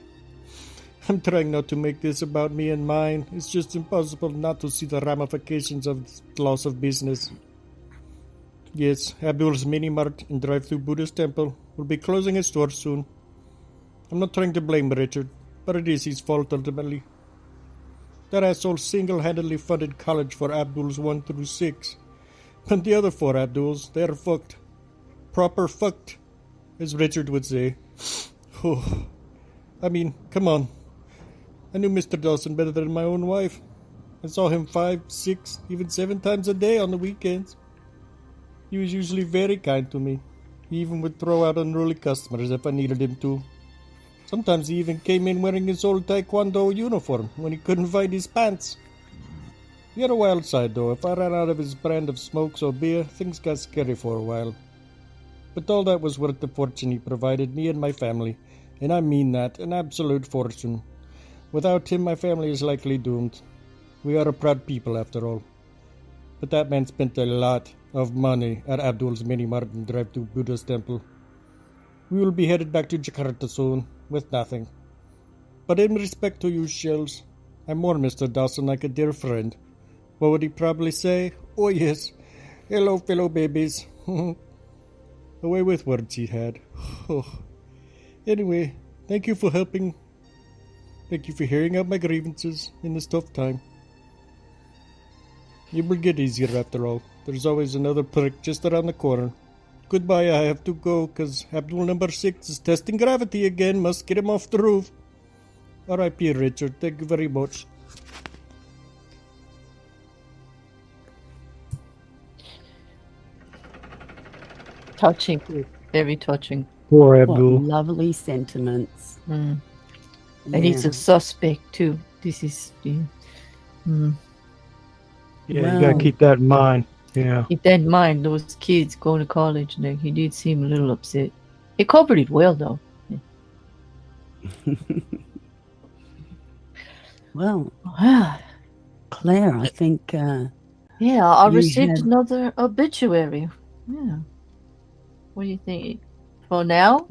I'm trying not to make this about me and mine. It's just impossible not to see the ramifications of this loss of business. Yes, Abdul's Mini Mart and Drive-Thru Buddhist Temple will be closing its doors soon. I'm not trying to blame Richard, but it is his fault ultimately. That asshole single-handedly funded college for Abdul's 1 through 6. But the other 4 Abduls, they're fucked. Proper fucked, as Richard would say. Oh, I mean, come on. I knew Mr. Dawson better than my own wife. I saw him 5, 6, even 7 times a day on the weekends. He was usually very kind to me. He even would throw out unruly customers if I needed him to. Sometimes he even came in wearing his old taekwondo uniform when he couldn't find his pants. He had a wild side though. If I ran out of his brand of smokes or beer, things got scary for a while. But all that was worth the fortune he provided me and my family, and I mean that, an absolute fortune. Without him, my family is likely doomed. We are a proud people after all. But that man spent a lot of money at Abdul's Mini Mart and Drive-Thru Buddhist Temple. We will be headed back to Jakarta soon, with nothing. But in respect to you, Shills, I mourn Mr. Dawson like a dear friend. What would he probably say? Oh yes, hello fellow babies. A way with words he had. Oh. Anyway, thank you for helping. Thank you for hearing out my grievances in this tough time. It will get easier after all. There's always another prick just around the corner. Goodbye, I have to go, cause Abdul number 6 is testing gravity again. Must get him off the roof. R.I.P. Richard, thank you very much. Touching. Very touching. Poor Abdul. What lovely sentiments. And he's a suspect too. This is... Yeah, you gotta keep that in mind. Yeah. Keep that in mind, those kids going to college, he did seem a little upset. He covered it well, though. Well, Claire, I think... yeah, I received another obituary. Yeah. What do you think? For now?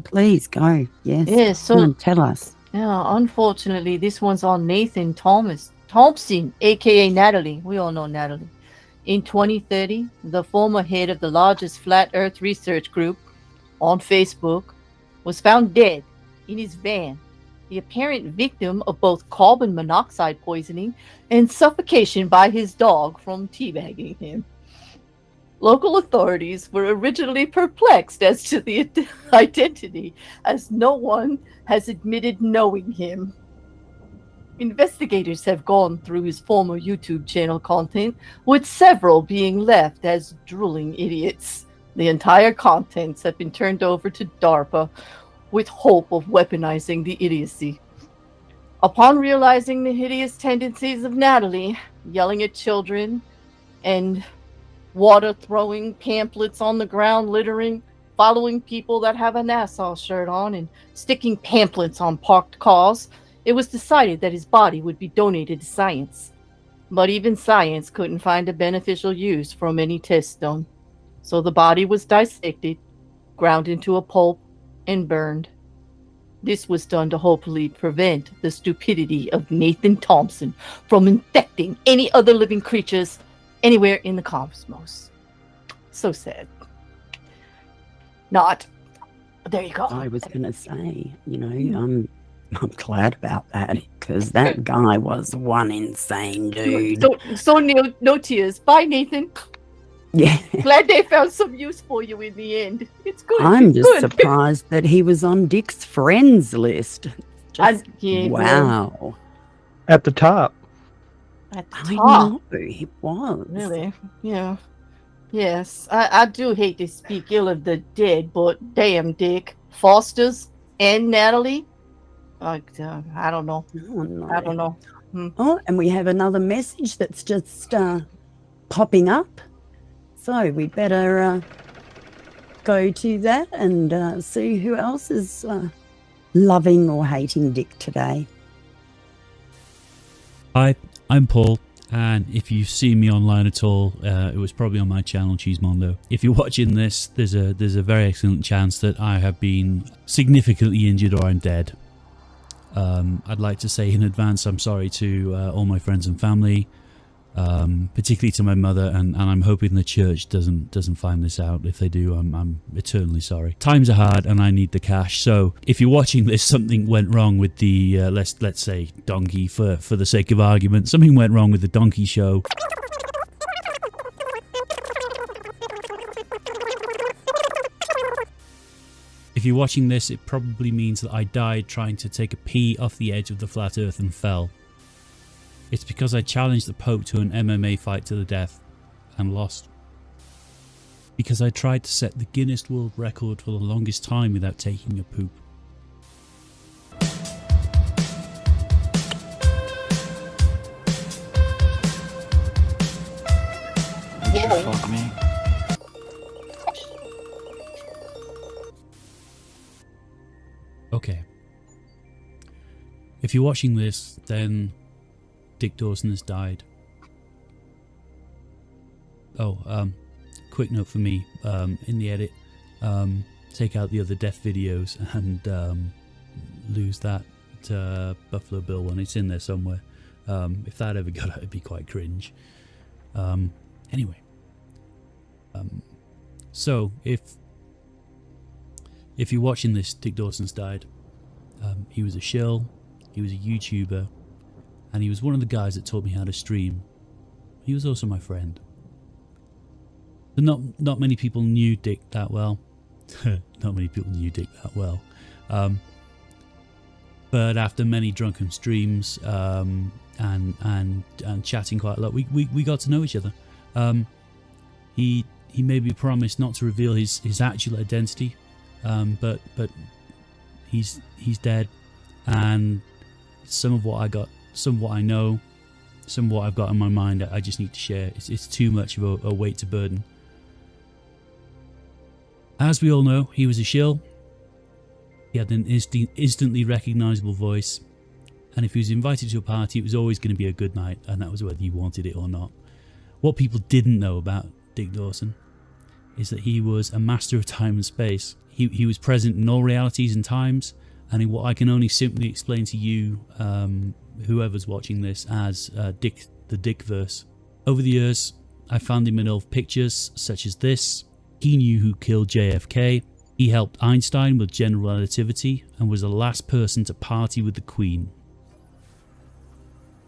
Please, go. Yes. Yeah, so... Come on, tell us. Yeah, unfortunately, this one's on Nathan Thompson, a.k.a. Natalie. We all know Natalie. In 2030, the former head of the largest flat earth research group on Facebook was found dead in his van the apparent victim of both carbon monoxide poisoning and suffocation by his dog from teabagging him. Local authorities were originally perplexed as to the identity, as no one has admitted knowing him. Investigators have gone through his former YouTube channel content, with several being left as drooling idiots. The entire contents have been turned over to DARPA, with hope of weaponizing the idiocy. Upon realizing the hideous tendencies of Natalie, yelling at children and water-throwing pamphlets on the ground, littering, following people that have a Nassau shirt on, and sticking pamphlets on parked cars, it was decided that his body would be donated to science. But even science couldn't find a beneficial use from any test done. So the body was dissected, ground into a pulp, and burned. This was done to hopefully prevent the stupidity of Nathan Thompson from infecting any other living creatures anywhere in the cosmos. So sad. Not. There you go. I was going to say, I'm glad about that, because that guy was one insane dude. So no tears. Bye, Nathan. Yeah. Glad they found some use for you in the end. It's good. I'm it's just good. surprised that he was on Dick's friends list. Wow. At the top. At the I top. know, he was. Really? Yeah. Yes. I do hate to speak ill of the dead, but damn, Dick. Foster's and Natalie? I don't know. Oh, no. I don't know. Oh, and we have another message that's just popping up. So we better go to that and see who else is loving or hating Dick today. Hi, I'm Paul, and if you've seen me online at all, it was probably on my channel, Cheesemondo. If you're watching this, there's a very excellent chance that I have been significantly injured or I'm dead. I'd like to say in advance I'm sorry to all my friends and family, particularly to my mother, and I'm hoping the church doesn't find this out. If they do, I'm eternally sorry. Times are hard and I need the cash, so if you're watching this, something went wrong with the let's say donkey for the sake of argument. Something went wrong with the donkey show. If you're watching this, it probably means that I died trying to take a pee off the edge of the flat earth and fell. It's because I challenged the Pope to an MMA fight to the death and lost. Because I tried to set the Guinness World Record for the longest time without taking a poop. Fuck me. Okay. If you're watching this, then Dick Dawson has died. Oh, quick note for me, in the edit, take out the other death videos and lose that Buffalo Bill one. It's in there somewhere. If that ever got out, it'd be quite cringe. Anyway. So, if you're watching this, Dick Dawson's died. He was a shill, he was a YouTuber, and he was one of the guys that taught me how to stream. He was also my friend. But not many people knew Dick that well. Not many people knew Dick that well. But after many drunken streams and chatting quite a lot, we got to know each other. He made me promise not to reveal his actual identity. But he's dead, and some of what I got, some of what I know, some of what I've got in my mind, I just need to share. It's too much of a weight to burden. As we all know, he was a shill. He had an instantly recognizable voice, and if he was invited to a party, it was always going to be a good night, and that was whether you wanted it or not. What people didn't know about Dick Dawson is that he was a master of time and space. He was present in all realities and times, and in what I can only simply explain to you, whoever's watching this, as Dick, the Dickverse. Over the years, I found him in old pictures such as this. He knew who killed JFK. He helped Einstein with general relativity and was the last person to party with the Queen.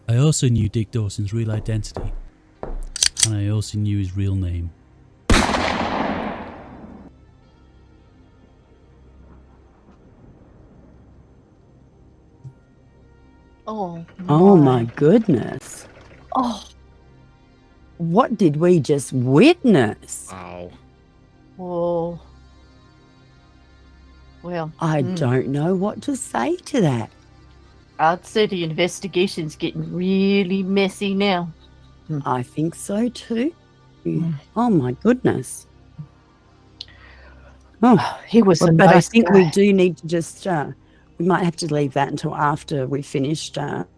I also knew Dick Dawson's real identity, and I also knew his real name. Oh my goodness. Oh. What did we just witness? Wow. Whoa. Well, I don't know what to say to that. I'd say the investigation's getting really messy now. I think so too. Oh my goodness. Oh, he was a but nice I think guy. we do need to just, we might have to leave that until after we finished up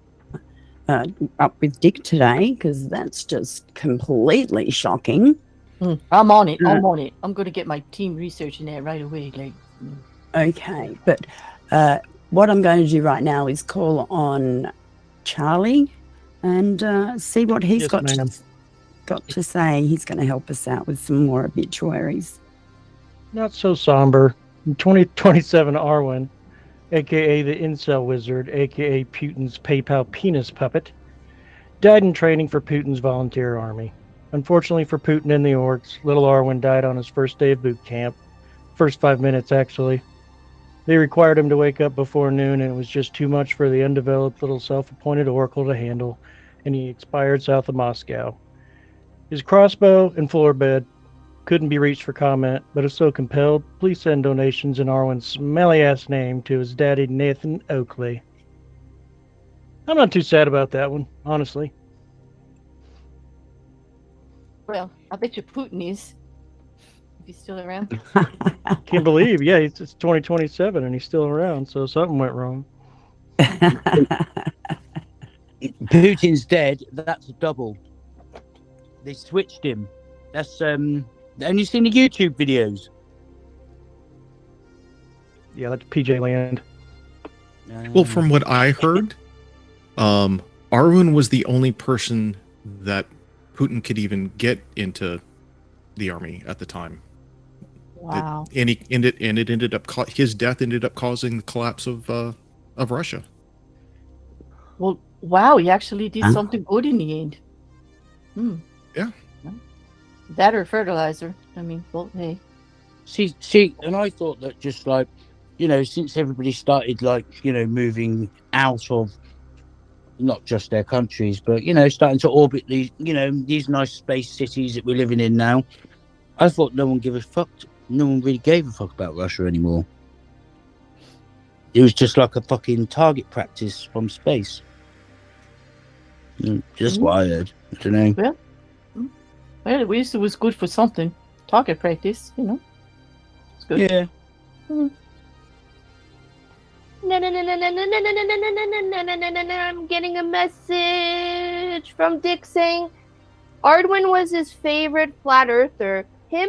with Dick today, because that's just completely shocking. I'm on it. I'm on it. I'm going to get my team researching that right away. Okay, but what I'm going to do right now is call on Charlie and see what he's Yes, got ma'am. to say. He's going to help us out with some more obituaries. Not so somber. In 2027, Arwen, a.k.a. the Incel Wizard, a.k.a. Putin's PayPal penis puppet, died in training for Putin's volunteer army. Unfortunately for Putin and the orcs, little Arwen died on his first day of boot camp. First 5 minutes, actually. They required him to wake up before noon, and it was just too much for the undeveloped little self-appointed oracle to handle, and he expired south of Moscow. His crossbow and floor bed couldn't be reached for comment, but if so compelled, please send donations in Arwen's smelly-ass name to his daddy, Nathan Oakley. I'm not too sad about that one, honestly. Well, I bet you Putin is. If he's still around. Can't believe, it's 2027 and he's still around, so something went wrong. Putin's dead. That's a double. They switched him. That's And you seen the YouTube videos? Yeah, that's PJ Land. Well, from what I heard, Arwen was the only person that Putin could even get into the army at the time. Wow. And it ended up his death ended up causing the collapse of Russia. Well, wow, he actually did something good in the end. Yeah. That or fertilizer. I mean, well, hey. See, and I thought that just like, since everybody started moving out of not just their countries, but starting to orbit these, these nice space cities that we're living in now, I thought no one really gave a fuck about Russia anymore. It was just like a fucking target practice from space. Just what I heard. I don't know. Well, at least it was good for something. Target practice, It's good. Yeah. I'm getting a message from Dick saying Arwen was his favorite flat earther. Him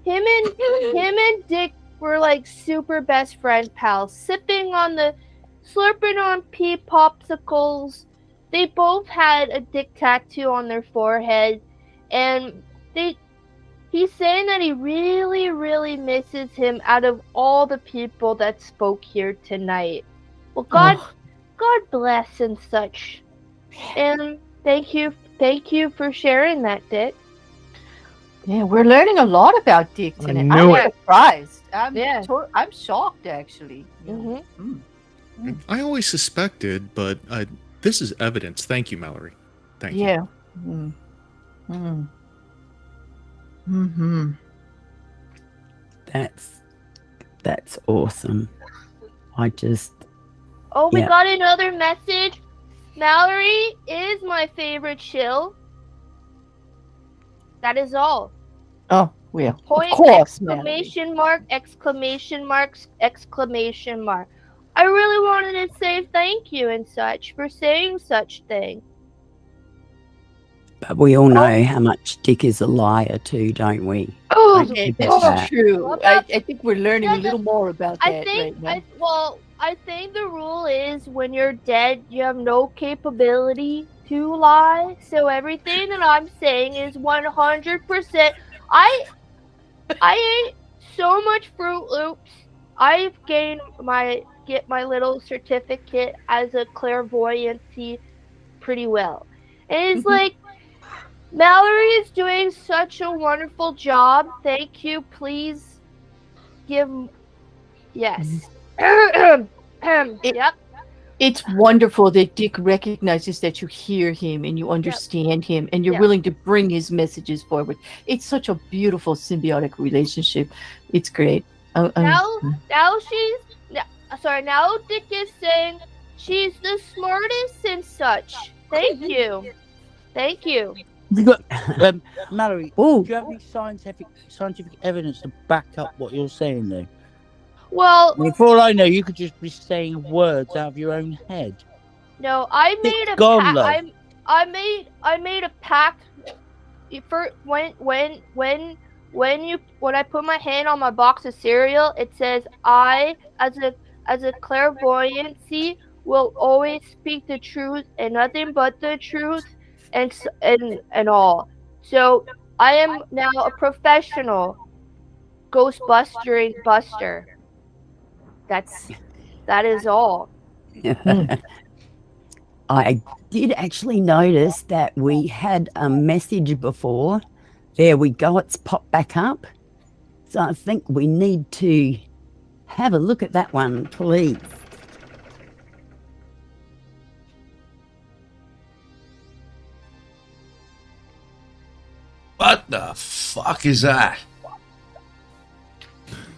and Dick were like super best friend pals, slurping on pea popsicles. They both had a Dick tattoo on their forehead, and he's saying that he really, really misses him out of all the people that spoke here tonight. Well, God bless and such. And thank you for sharing that, Dick. Yeah, we're learning a lot about Dick tonight. I'm surprised. I'm shocked, actually. I always suspected, but this is evidence. Thank you, Mallory. Thank you. Yeah. That's awesome. We got another message. Mallory is my favorite shill. That is all. Oh, well, Point, of course, exclamation mark, exclamation marks, exclamation mark. I really wanted to say thank you and such for saying such thing. But we all know how much Dick is a liar too, don't we? Oh, that's true. I think we're learning a little more about that right now. I think the rule is when you're dead, you have no capability to lie. So everything that I'm saying is 100%. so much Fruit Loops. I've gained my little certificate as a clairvoyancy pretty well. And it's like, Mallory is doing such a wonderful job. Thank you. Please give. Yes. Yep. It's wonderful that Dick recognizes that you hear him and you understand him and you're willing to bring his messages forward. It's such a beautiful symbiotic relationship. It's great. Now Dick is saying she's the smartest and such. Thank you. Thank you. You got, Mallory, do you have any scientific evidence to back up what you're saying there? Well, for all I know, you could just be saying words out of your own head. No, I made a pact. I made a pact. For when I put my hand on my box of cereal, it says I, as a clairvoyancy, will always speak the truth and nothing but the truth, and all. So I am now a professional Ghostbustering buster. That is all. I did actually notice that we had a message before. There we go, it's popped back up. So I think we need to have a look at that one, please. What the fuck is that?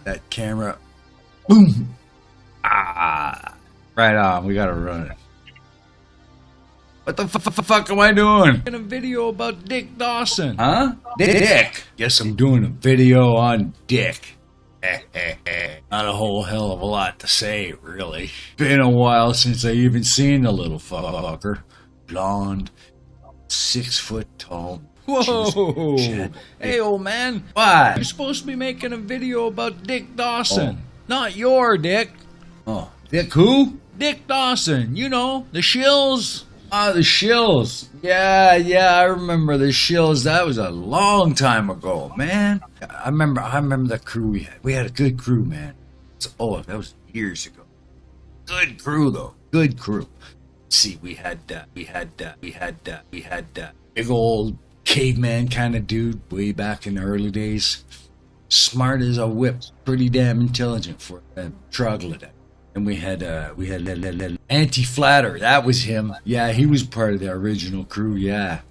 That camera. Boom. Right on. We gotta run it. What the fuck am I doing? In a video about Dick Dawson. Huh? Dick? Guess I'm doing a video on Dick. Not a whole hell of a lot to say, really. Been a while since I even seen the little fucker. Blonde, 6 foot tall. Whoa! Hey, old man. What? You're supposed to be making a video about Dick Dawson. Not your Dick. Oh, Dick who? Dick Dawson. You know, the Shills. Ah, the Shills. Yeah, I remember the Shills. That was a long time ago, man. I remember the crew we had. We had a good crew, man. That was years ago. Good crew, though. Good crew. See, we had big old caveman kind of dude way back in the early days. Smart as a whip, pretty damn intelligent for a troglodyte. And we had Anti-Flatter. That was him. Yeah, he was part of the original crew. Yeah,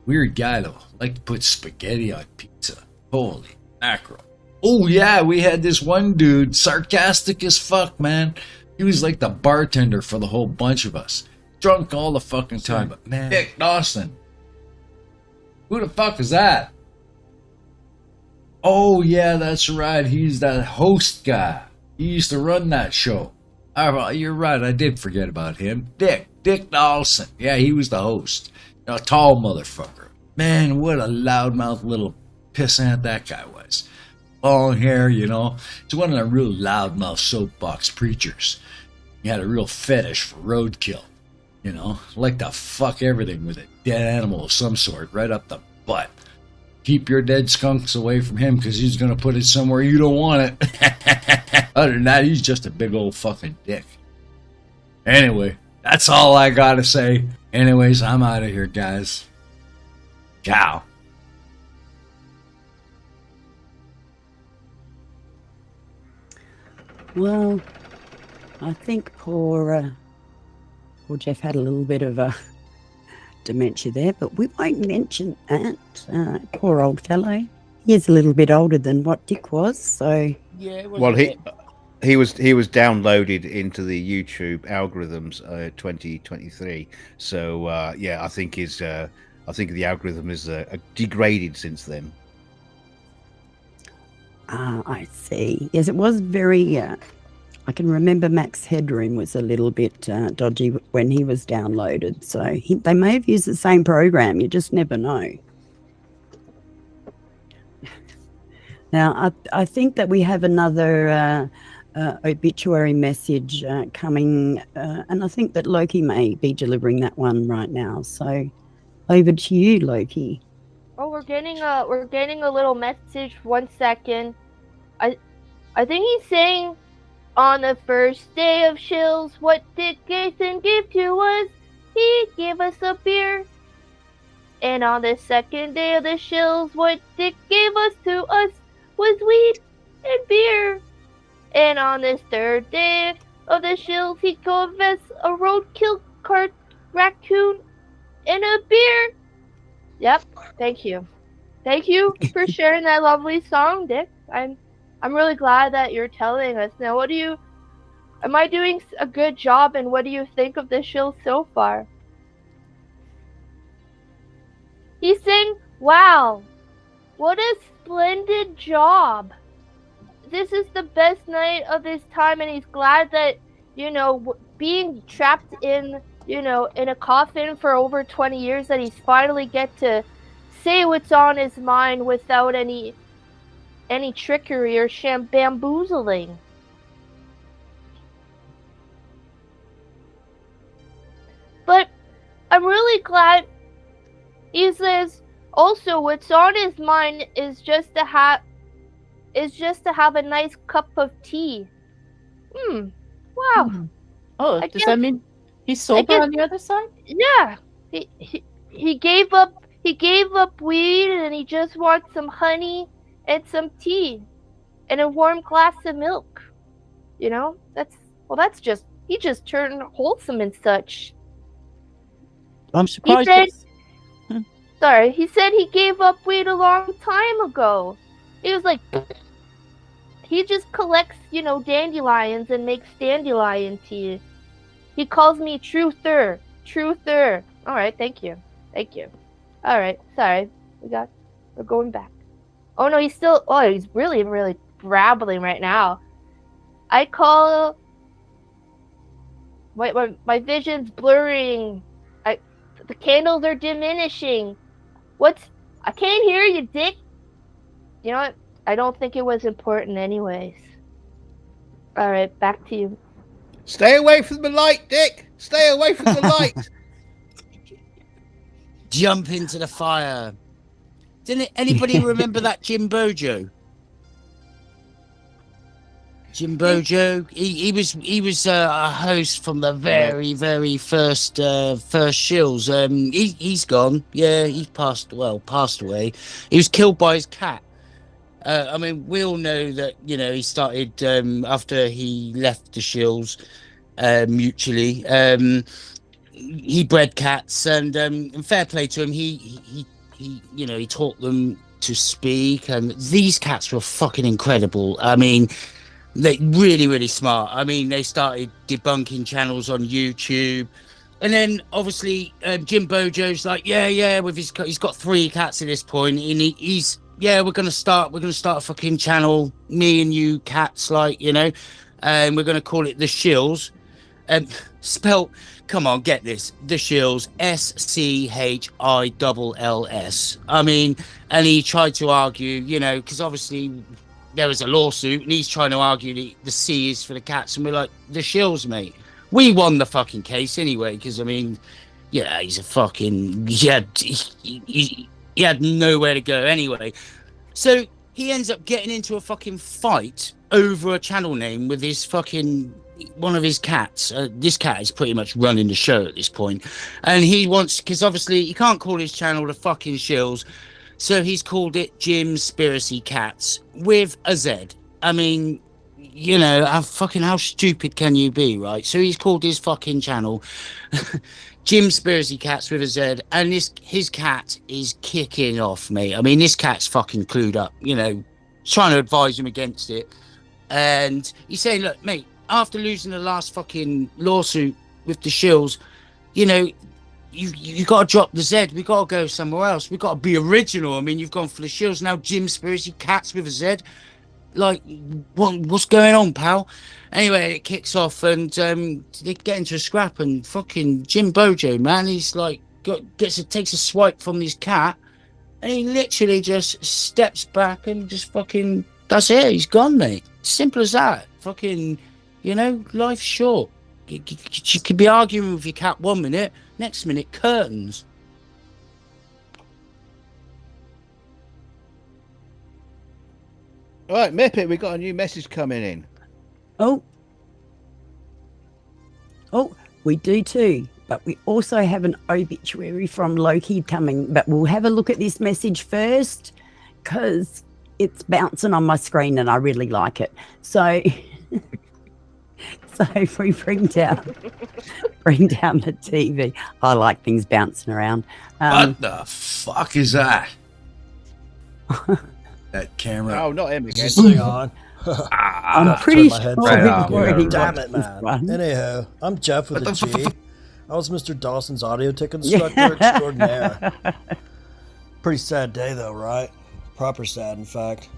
weird guy though. Like to put spaghetti on pizza. Holy mackerel. Oh yeah, we had this one dude, sarcastic as fuck, man. He was like the bartender for the whole bunch of us. Drunk all the fucking time. But man, Dick Dawson. Who the fuck is that? Oh, yeah, that's right. He's that host guy. He used to run that show. You're right. I did forget about him. Dick Dawson. Yeah, he was the host. A tall motherfucker. Man, what a loudmouth little pissant that guy was. Long hair, you know. He's one of the real loudmouth soapbox preachers. He had a real fetish for roadkill. You know, like to fuck everything with a dead animal of some sort right up the butt. Keep your dead skunks away from him because he's going to put it somewhere you don't want it. Other than that, he's just a big old fucking dick. Anyway, that's all I got to say. Anyways, I'm out of here, guys. Ciao. Well, I think poor Jeff had a little bit of a dementia there, but we won't mention that. Poor old fellow. He is a little bit older than what Dick was, so. Yeah. Well, he was downloaded into the YouTube algorithms 2023. So I think the algorithm is degraded since then. I see. Yes, it was very. I can remember Max Headroom was a little bit dodgy when he was downloaded, so they may have used the same program. You just never know. Now, I think that we have another obituary message coming, and I think that Loki may be delivering that one right now. So, over to you, Loki. Oh, we're getting a little message. 1 second. I think he's saying, on the first day of Shills, what did Jason give to us? He gave us a beer. And on the second day of the Shills, what Dick gave us to us was weed and beer. And on this third day of the Shills, he gave us a roadkill raccoon and a beer. Yep, thank you. Thank you for sharing that lovely song, Dick. I'm really glad that you're telling us. Now, am I doing a good job, and what do you think of the Shills so far? He's saying, wow, what a splendid job. This is the best night of his time, and he's glad that, being trapped in a coffin for over 20 years, that he's finally get to say what's on his mind without any trickery or bamboozling. But I'm really glad. He says also what's on his mind is just to have a nice cup of tea. Wow. Oh, does that mean he's sober on the other side? Yeah. He gave up weed, and he just wants some honey and some tea and a warm glass of milk. He just turned wholesome and such. I'm surprised. He said he gave up weed a long time ago. He was like, he just collects, dandelions and makes dandelion tea. He calls me truther. All right, thank you. All right, sorry. We're going back. Oh no, he's really, really brabbling right now. I call my vision's blurring. The candles are diminishing. I can't hear you, Dick. You know what? I don't think it was important anyways. All right, back to you. Stay away from the light, Dick. Stay away from the light. Jump into the fire. Didn't anybody remember that Jim Bojo? Jim Bojo, he was a host from the very first Shills. He's gone. Yeah, he's passed away. He was killed by his cat. We all know that he started after he left the Shills mutually. He bred cats, and fair play to him. He taught them to speak, and these cats were fucking incredible. They really, really smart. They started debunking channels on YouTube, and then obviously Jim Bojo's like, with he's got 3 cats at this point, and we're gonna start a fucking channel, me and you cats, and we're gonna call it the Shills, spelt. Come on, get this. The Shills, SCHILLS. And he tried to argue, because obviously there was a lawsuit, and he's trying to argue the C is for the cats, and we're like, the Shills, mate. We won the fucking case anyway, because he's a fucking he had nowhere to go anyway. So he ends up getting into a fucking fight over a channel name with his fucking one of his cats. This cat is pretty much running the show at this point, and he wants, because obviously he can't call his channel the fucking Shills, so he's called it Jimspiracy Cats with a Z. How stupid can you be, right? So he's called his fucking channel Jimspiracy Cats with a Z, and his cat is kicking off, mate. This cat's fucking clued up, trying to advise him against it, and he's saying, look, mate, after losing the last fucking lawsuit with the Shills, you got to drop the Z. We got to go somewhere else. We got to be original. You've gone for the Shills, now Jimspiracy Cats with a Z. What's going on, pal? Anyway, it kicks off, and they get into a scrap, and fucking Jim Bojo, man, he's takes a swipe from his cat, and he literally just steps back and just fucking, that's it, he's gone, mate. Simple as that. Fucking, life's short. You could be arguing with your cat 1 minute, next minute curtains. All right, Mipet, we got a new message coming in. Oh, we do too. But we also have an obituary from Loki coming. But we'll have a look at this message first because it's bouncing on my screen and I really like it. So, so if we bring down the TV, I like things bouncing around. What the fuck is that? That camera. Oh, not him again. Hang on. I'm pretty sure right we've already Damn watched it, this man. one. Anyhow, I'm Jeff with a G. I was Mr. Dawson's audio tech Yeah. instructor extraordinaire. Pretty sad day, though, right? Proper sad, in fact.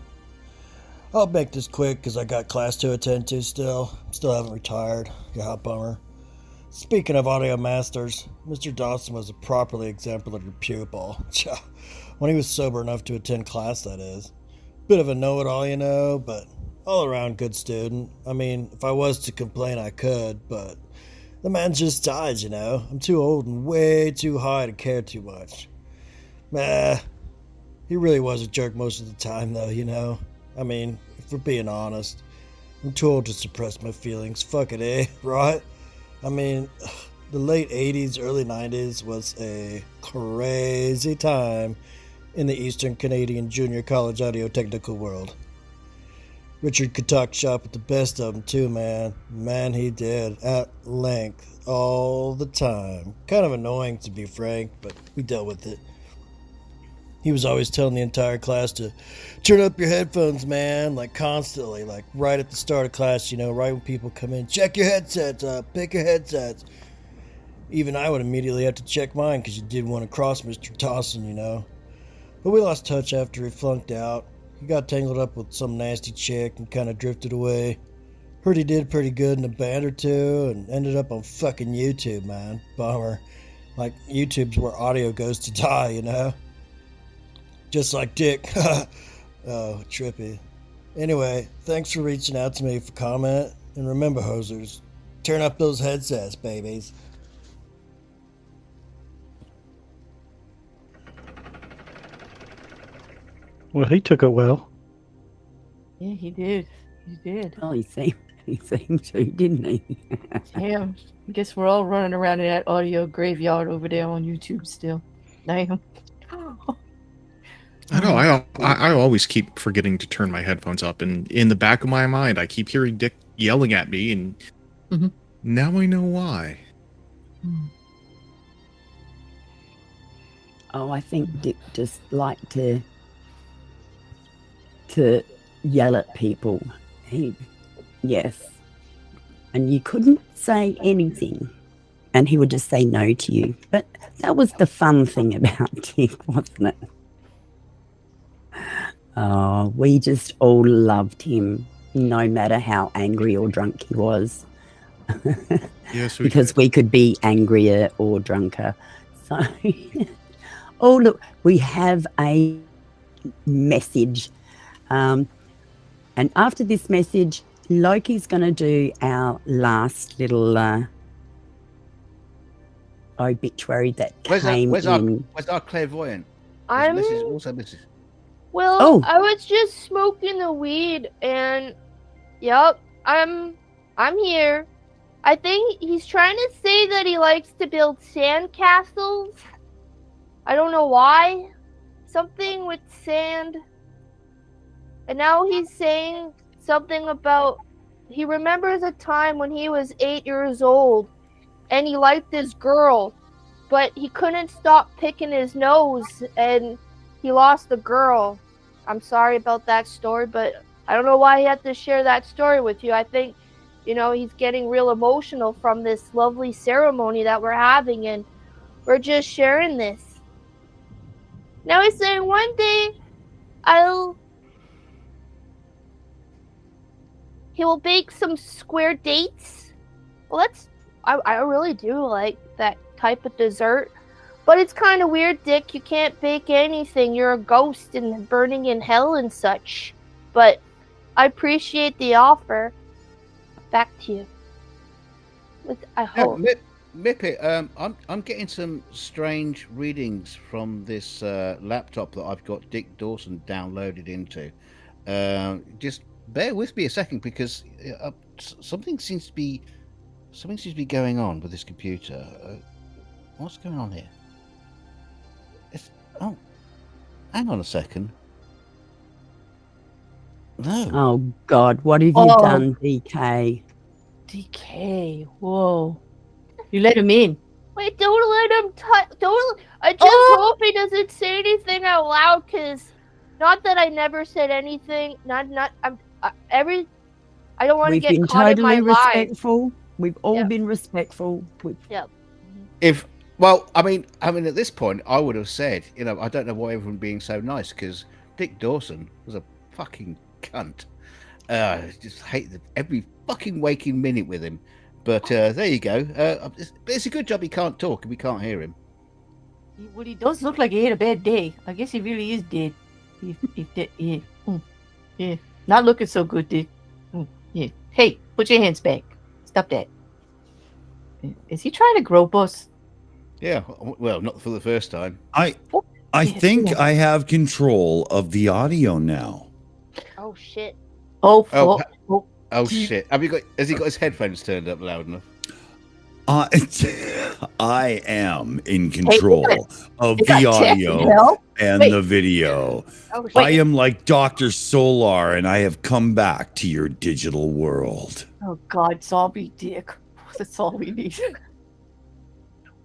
I'll make this quick because I got class to attend to still. Still haven't retired. Yeah, bummer. Speaking of audio masters, Mr. Dawson was a properly exemplary pupil. When he was sober enough to attend class, that is. Bit of a know-it-all, you know, but all-around good student. I mean, if I was to complain, I could, but the man just died, you know. I'm too old and way too high to care too much. He really was a jerk most of the time, though, you know. I mean, if we're being honest, I'm too old to suppress my feelings. Fuck it, eh? Right? I mean, the late 80s, early 90s was a crazy time in the Eastern Canadian junior college audio technical world. Richard could talk shop with the best of them too, man. Man, he did. At length. All the time. Kind of annoying, to be frank, but we dealt with it. He was always telling the entire class to turn up your headphones, man, like constantly, like right at the start of class, you know, right when people come in. Check your headsets up, pick your headsets. Even I would immediately have to check mine because you did want to cross Mr. Dawson, you know. But we lost touch after he flunked out. He got tangled up with some nasty chick and kind of drifted away. Heard he did pretty good in a band or two and ended up on fucking YouTube, man. Bummer. Like, YouTube's where audio goes to die, you know? Just like Dick. Oh, trippy. Anyway, thanks for reaching out to me for comment. And remember, hosers, turn up those headsets, babies. Well, he took it well. Yeah, he did. He did. Oh, he seemed to, didn't he? Damn. I guess we're all running around in that audio graveyard over there on YouTube still. Damn. I know. I always keep forgetting to turn my headphones up, and in the back of my mind, I keep hearing Dick yelling at me, and now I know why. Oh, I think Dick just liked to yell at people. Yes. And you couldn't say anything, and he would just say no to you. But that was the fun thing about Dick, wasn't it? Oh, we just all loved him, no matter how angry or drunk he was. Yes, because we could be angrier or drunker. So, oh, look, we have a message. And after this message, Loki's going to do our last little obituary that came in. Where's our clairvoyant? I'm... This is also Mrs. Well, I was just smoking the weed, and yep, I'm here. I think he's trying to say that he likes to build sand castles. I don't know why. Something with sand. And now he's saying something about he remembers a time when he was 8 years old and he liked this girl, but he couldn't stop picking his nose and he lost the girl. I'm sorry about that story, but I don't know why he had to share that story with you. I think, you know, he's getting real emotional from this lovely ceremony that we're having, and we're just sharing this. Now he's saying one day he will bake some square dates. Well, I really do like that type of dessert. But it's kind of weird, Dick. You can't bake anything. You're a ghost and burning in hell and such. But I appreciate the offer. Back to you. I hope. Mipet, I'm getting some strange readings from this laptop that I've got Dick Dawson downloaded into. Just bear with me a second because something seems to be going on with this computer. What's going on here? Hang on a second. No. Oh God, what have you done, DK? DK, whoa! You let him in. Wait, don't let him touch. Don't. I just hope he doesn't say anything out loud, cause not that I never said anything. I don't want to get We've been caught in my totally lies. respectful. We've all been respectful. Yep. I mean, at this point, I would have said, I don't know why everyone being so nice because Dick Dawson was a fucking cunt. I just hate every fucking waking minute with him. But there you go. It's a good job he can't talk and we can't hear him. Well, he does look like he had a bad day. I guess he really is dead. Yeah. Not looking so good, Dick. Yeah. Hey, put your hands back. Stop that. Is he trying to grope us? Yeah. Well, not for the first time. I think I have control of the audio now. Oh shit. Oh shit. Has he got his headphones turned up loud enough? I am in control of the audio and the video. I am like Dr. Solar, and I have come back to your digital world. Oh God, zombie Dick. That's all we need.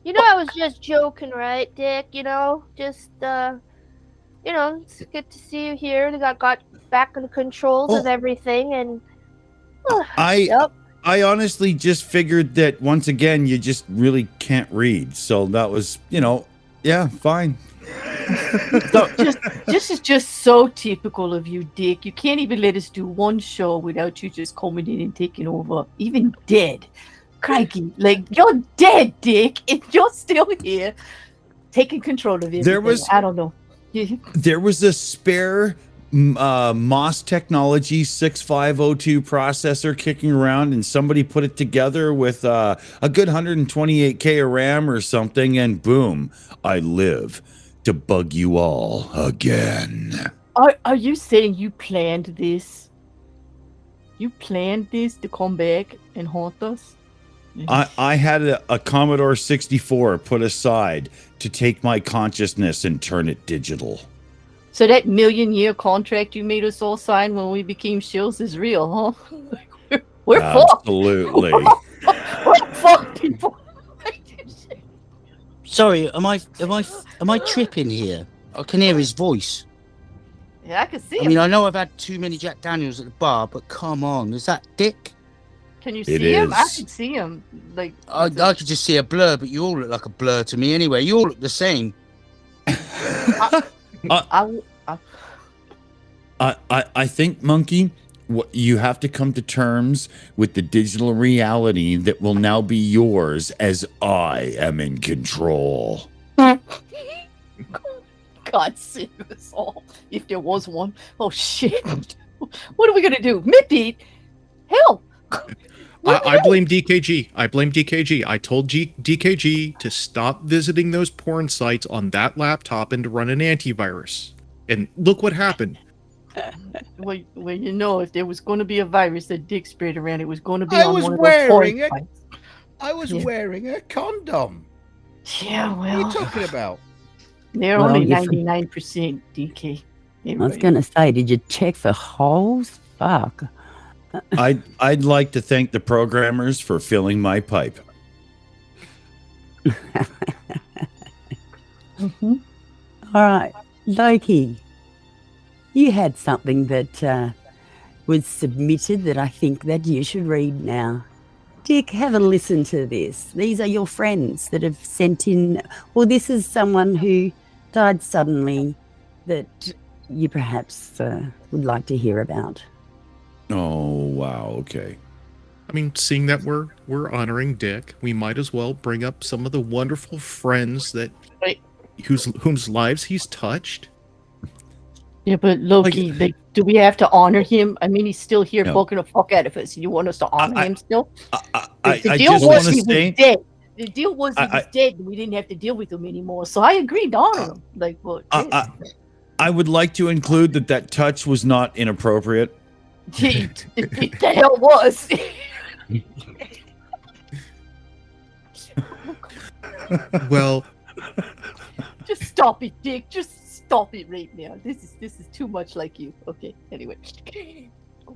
I was just joking, right, Dick? Just it's good to see you here. They got back in the controls of everything, and I honestly just figured that once again you just really can't read, so that was fine. This is just so typical of you, Dick. You can't even let us do one show without you just coming in and taking over, even dead. Crikey, you're dead, Dick, and you're still here, taking control of everything. I don't know. There was a spare MOS Technology 6502 processor kicking around, and somebody put it together with a good 128K of RAM or something, and boom, I live to bug you all again. Are you saying you planned this? You planned this to come back and haunt us? I had a Commodore 64 put aside to take my consciousness and turn it digital. So that million-year contract you made us all sign when we became Shills is real, huh? We're fucked. Absolutely. We're fucked, people. Sorry, am I tripping here? I can hear his voice. Yeah, I can see him. I mean, I know I've had too many Jack Daniels at the bar, but come on, is that Dick? Can you see him? I can see him. I could just see a blur, but you all look like a blur to me anyway. You all look the same. I think, Monkey, you have to come to terms with the digital reality that will now be yours as I am in control. God save us all, if there was one. Oh, shit. What are we going to do? Mipet? Hell. I blame DKG. I told DKG to stop visiting those porn sites on that laptop and to run an antivirus. And look what happened. Well, if there was going to be a virus that Dick spread around, it was going to be I on was one of those porn sites. I was wearing a condom. Yeah, What are you talking about? They're only 99% DK. I was going to say, did you check for holes? Fuck. I'd like to thank the programmers for filling my pipe. All right, Loki, you had something that was submitted that I think that you should read now. Dick, have a listen to this. These are your friends that have sent in. Well, this is someone who died suddenly that you perhaps would like to hear about. Oh, wow. Okay. I mean, seeing that we're honoring Dick, we might as well bring up some of the wonderful friends that whose lives he's touched. Yeah, but Loki, do we have to honor him? I mean, he's still here poking the fuck out of us. You want us to honor him still? The deal was he was dead. The deal was he was dead, and we didn't have to deal with him anymore. So I agreed to honor him. I would like to include that touch was not inappropriate. The hell was. Well, just stop it, Dick. Just stop it right now. This is too much like you. Okay. Anyway.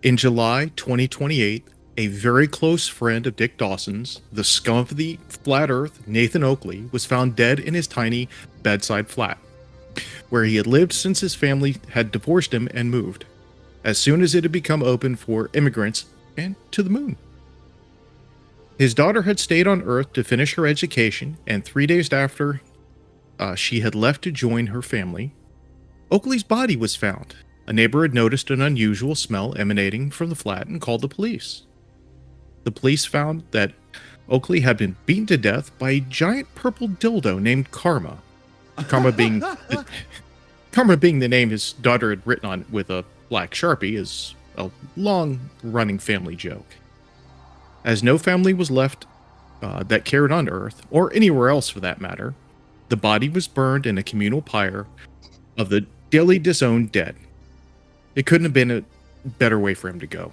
in July 2028, a very close friend of Dick Dawson's, the scum of the flat earth, Nathan Oakley, was found dead in his tiny bedside flat, where he had lived since his family had divorced him and moved, as soon as it had become open for immigrants and to the moon. His daughter had stayed on Earth to finish her education, and 3 days after she had left to join her family, Oakley's body was found. A neighbor had noticed an unusual smell emanating from the flat and called the police. The police found that Oakley had been beaten to death by a giant purple dildo named Karma. Karma being the name his daughter had written on with a black Sharpie is a long-running family joke. As no family was left that cared on Earth, or anywhere else for that matter, the body was burned in a communal pyre of the daily disowned dead. It couldn't have been a better way for him to go.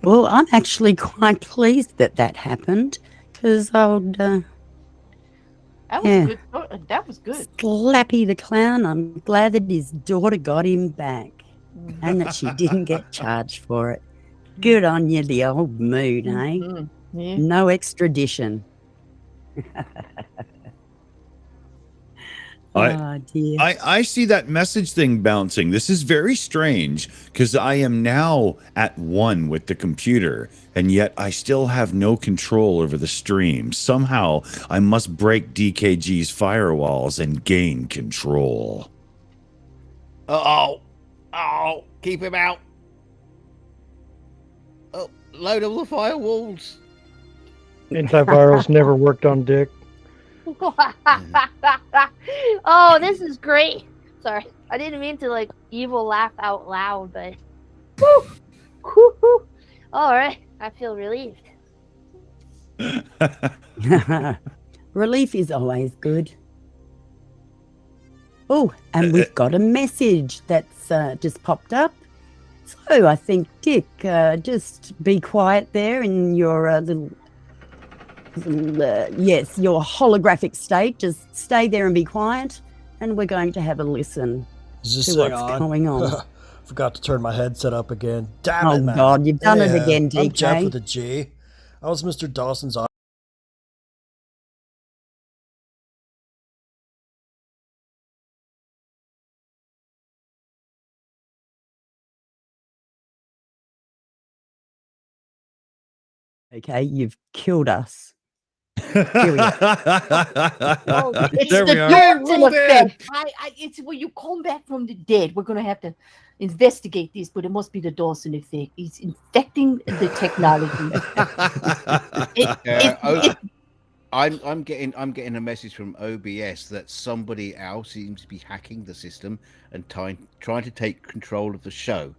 Well, I'm actually quite pleased that happened, because old That was good. That was good. Slappy the Clown, I'm glad that his daughter got him back and that she didn't get charged for it. Good on you, the old mood, eh? Yeah. No extradition. Oh, dear. I see that message thing bouncing. This is very strange because I am now at one with the computer, and yet I still have no control over the stream. Somehow I must break DKG's firewalls and gain control. Oh, keep him out. Oh, load all the firewalls. Antivirals never worked on Dick. Oh, this is great. Sorry, I didn't mean to like evil laugh out loud, but whew, whew, whew. All right, I feel relieved. Relief is always good. Oh, and we've got a message that's just popped up. So I think, Dick, just be quiet there in your little yes, your holographic state. Just stay there and be quiet, and we're going to have a listen Is this to thing what's going on. Forgot to turn my headset up again. Damn Oh, it, man. God, you've done it again, I'm DK. Jeff with a G. I was Mr. Dawson's. Okay, you've killed us. It's There the we are. Dawson effect. It's when you come back from the dead. We're going to have to investigate this, but it must be the Dawson effect. He's infecting the technology. I'm getting a message from OBS that somebody else seems to be hacking the system and trying to take control of the show.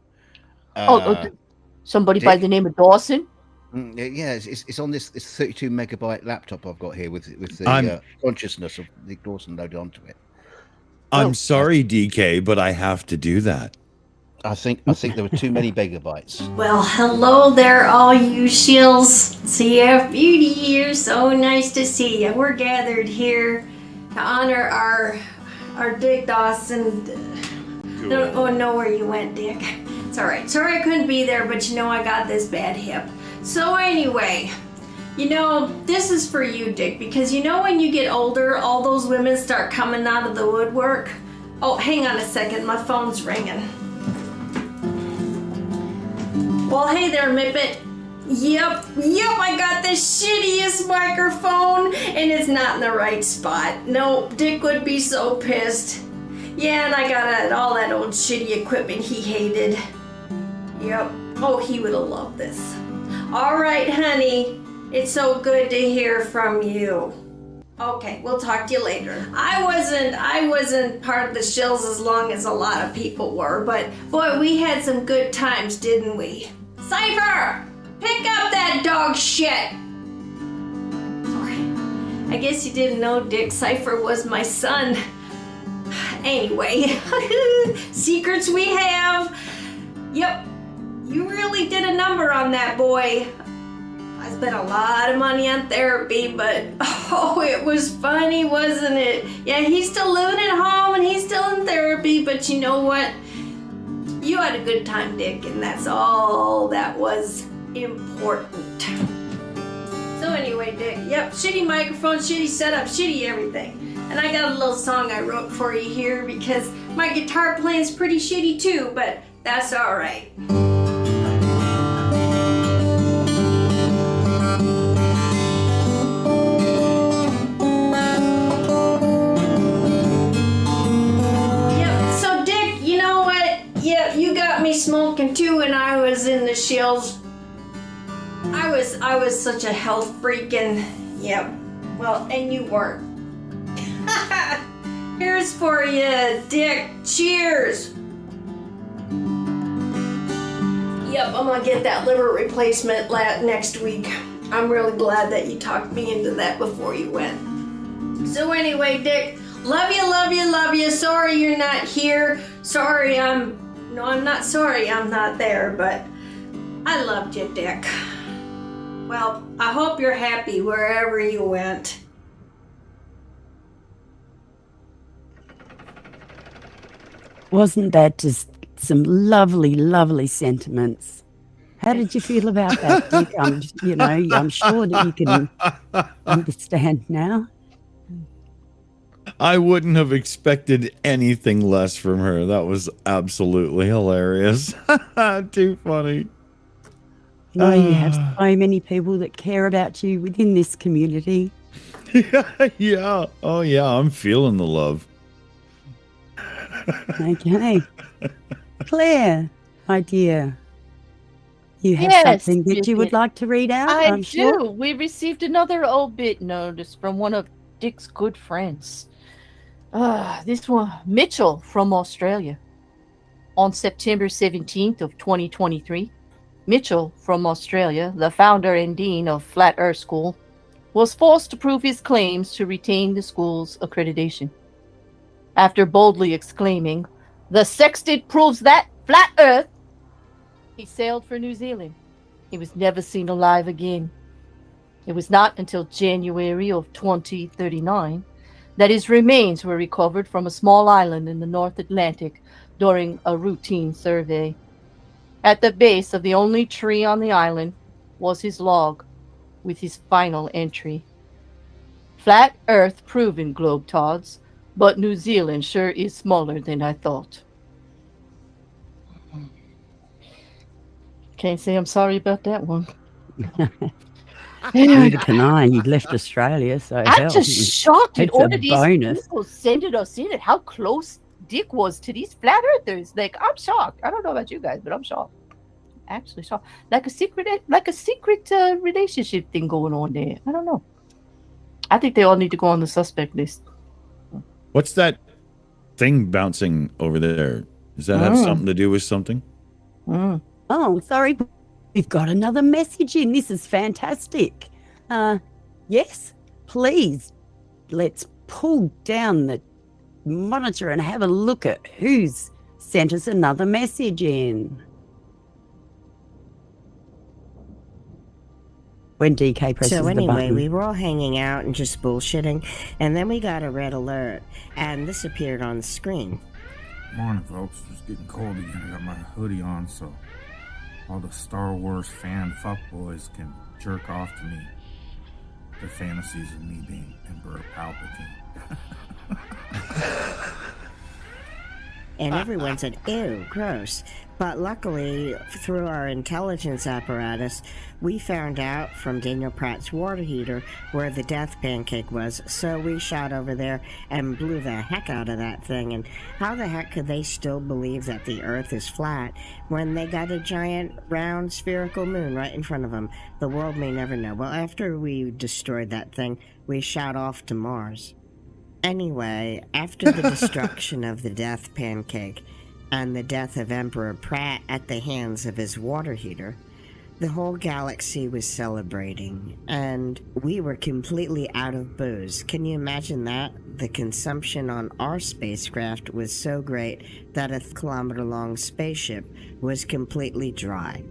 Somebody by the name of Dawson? Yeah, it's on this 32 megabyte laptop I've got here with the consciousness of Nick Dawson loaded onto it. I'm sorry, DK, but I have to do that. I think there were too many megabytes. Well, hello there, all you shills. CF Beauty here. So nice to see you. We're gathered here to honor our Dick Dawson. Don't know where you went, Dick. It's all right. Sorry I couldn't be there, but you know I got this bad hip. So anyway, you know, this is for you, Dick, because you know when you get older, all those women start coming out of the woodwork. Oh, hang on a second. My phone's ringing. Well, hey there, Mipet. Yep, I got the shittiest microphone, and it's not in the right spot. No, Dick would be so pissed. Yeah, and I got all that old shitty equipment he hated. Yep. Oh, he would have loved this. All right, honey. It's so good to hear from you. Okay, we'll talk to you later. I wasn't part of the Shills as long as a lot of people were, but boy, we had some good times, didn't we? Cypher! Pick up that dog shit! Sorry. I guess you didn't know Dick Cipher was my son. Anyway, secrets we have. Yep, you really did a number on that boy. I spent a lot of money on therapy, but oh, it was funny, wasn't it? Yeah, he's still living at home and he's still in therapy, but you know what? You had a good time, Dick, and that's all that was important. So anyway, Dick, yep, shitty microphone, shitty setup, shitty everything. And I got a little song I wrote for you here because my guitar playing's pretty shitty too, but that's all right. Yep, so Dick, you know what? Yeah, you got me smoking too when I was in the Shills. I was such a health freak and, yep, well, and you weren't. Here's for you, Dick. Cheers. Yep, I'm gonna get that liver replacement next week. I'm really glad that you talked me into that before you went. So anyway, Dick, love you, love you, love you. Sorry you're not here. Sorry I'm not sorry I'm not there, but I loved you, Dick. Well, I hope you're happy wherever you went. Wasn't that just some lovely, lovely sentiments? How did you feel about that, Dick? I'm sure that you can understand now. I wouldn't have expected anything less from her. That was absolutely hilarious. Too funny. No, you have so many people that care about you within this community. Yeah. Oh, yeah. I'm feeling the love. Okay. Claire, my dear, you have something that you would like to read out? I'm do. Sure. We received another obit notice from one of Dick's good friends. This one, Mitchell from Australia. On September 17th of 2023, Mitchell from Australia, the founder and dean of Flat Earth School, was forced to prove his claims to retain the school's accreditation. After boldly exclaiming, "The sextant proves that flat Earth," he sailed for New Zealand. He was never seen alive again. It was not until January of 2039 that his remains were recovered from a small island in the North Atlantic during a routine survey. At the base of the only tree on the island was his log with his final entry. "Flat Earth proven, Globetrotters, but New Zealand sure is smaller than I thought." Can't say I'm sorry about that one. Neither can I. You left Australia, so I'm just shocked at it's all a of these bonus. people sending us in and how close Dick was to these flat earthers. Like, I'm shocked. I don't know about you guys, but I'm shocked. Actually shocked. Like a secret relationship thing going on there. I don't know. I think they all need to go on the suspect list. What's that thing bouncing over there? Does that have something to do with something? Oh, sorry. We've got another message in. This is fantastic. Yes, please. Let's pull down the monitor and have a look at who's sent us another message in. When DK presses the button. So anyway, we were all hanging out and just bullshitting, and then we got a red alert, and this appeared on the screen. Morning, folks. Just getting cold again. I got my hoodie on, so all the Star Wars fan fuckboys can jerk off to me. The fantasies of me being Emperor Palpatine. And everyone said, ew, gross. But luckily, through our intelligence apparatus, we found out from Daniel Pratt's water heater where the death pancake was. So we shot over there and blew the heck out of that thing. And how the heck could they still believe that the Earth is flat when they got a giant, round, spherical moon right in front of them? The world may never know. Well, after we destroyed that thing, we shot off to Mars. Anyway, after the destruction of the death pancake and the death of Emperor Pratt at the hands of his water heater, The whole galaxy was celebrating, and we were completely out of booze. Can you imagine that? The consumption on our spacecraft was so great that a kilometer-long spaceship was completely dry.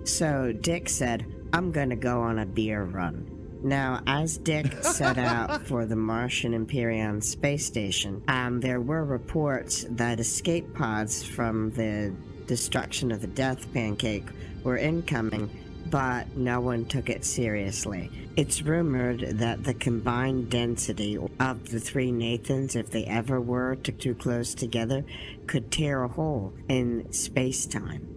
So Dick said, I'm gonna go on a beer run. Now, as Dick set out for the Martian Imperion space station, there were reports that escape pods from the destruction of the Death Pancake were incoming, but no one took it seriously. It's rumored that the combined density of the three Nathans, if they ever were too close together, could tear a hole in space-time.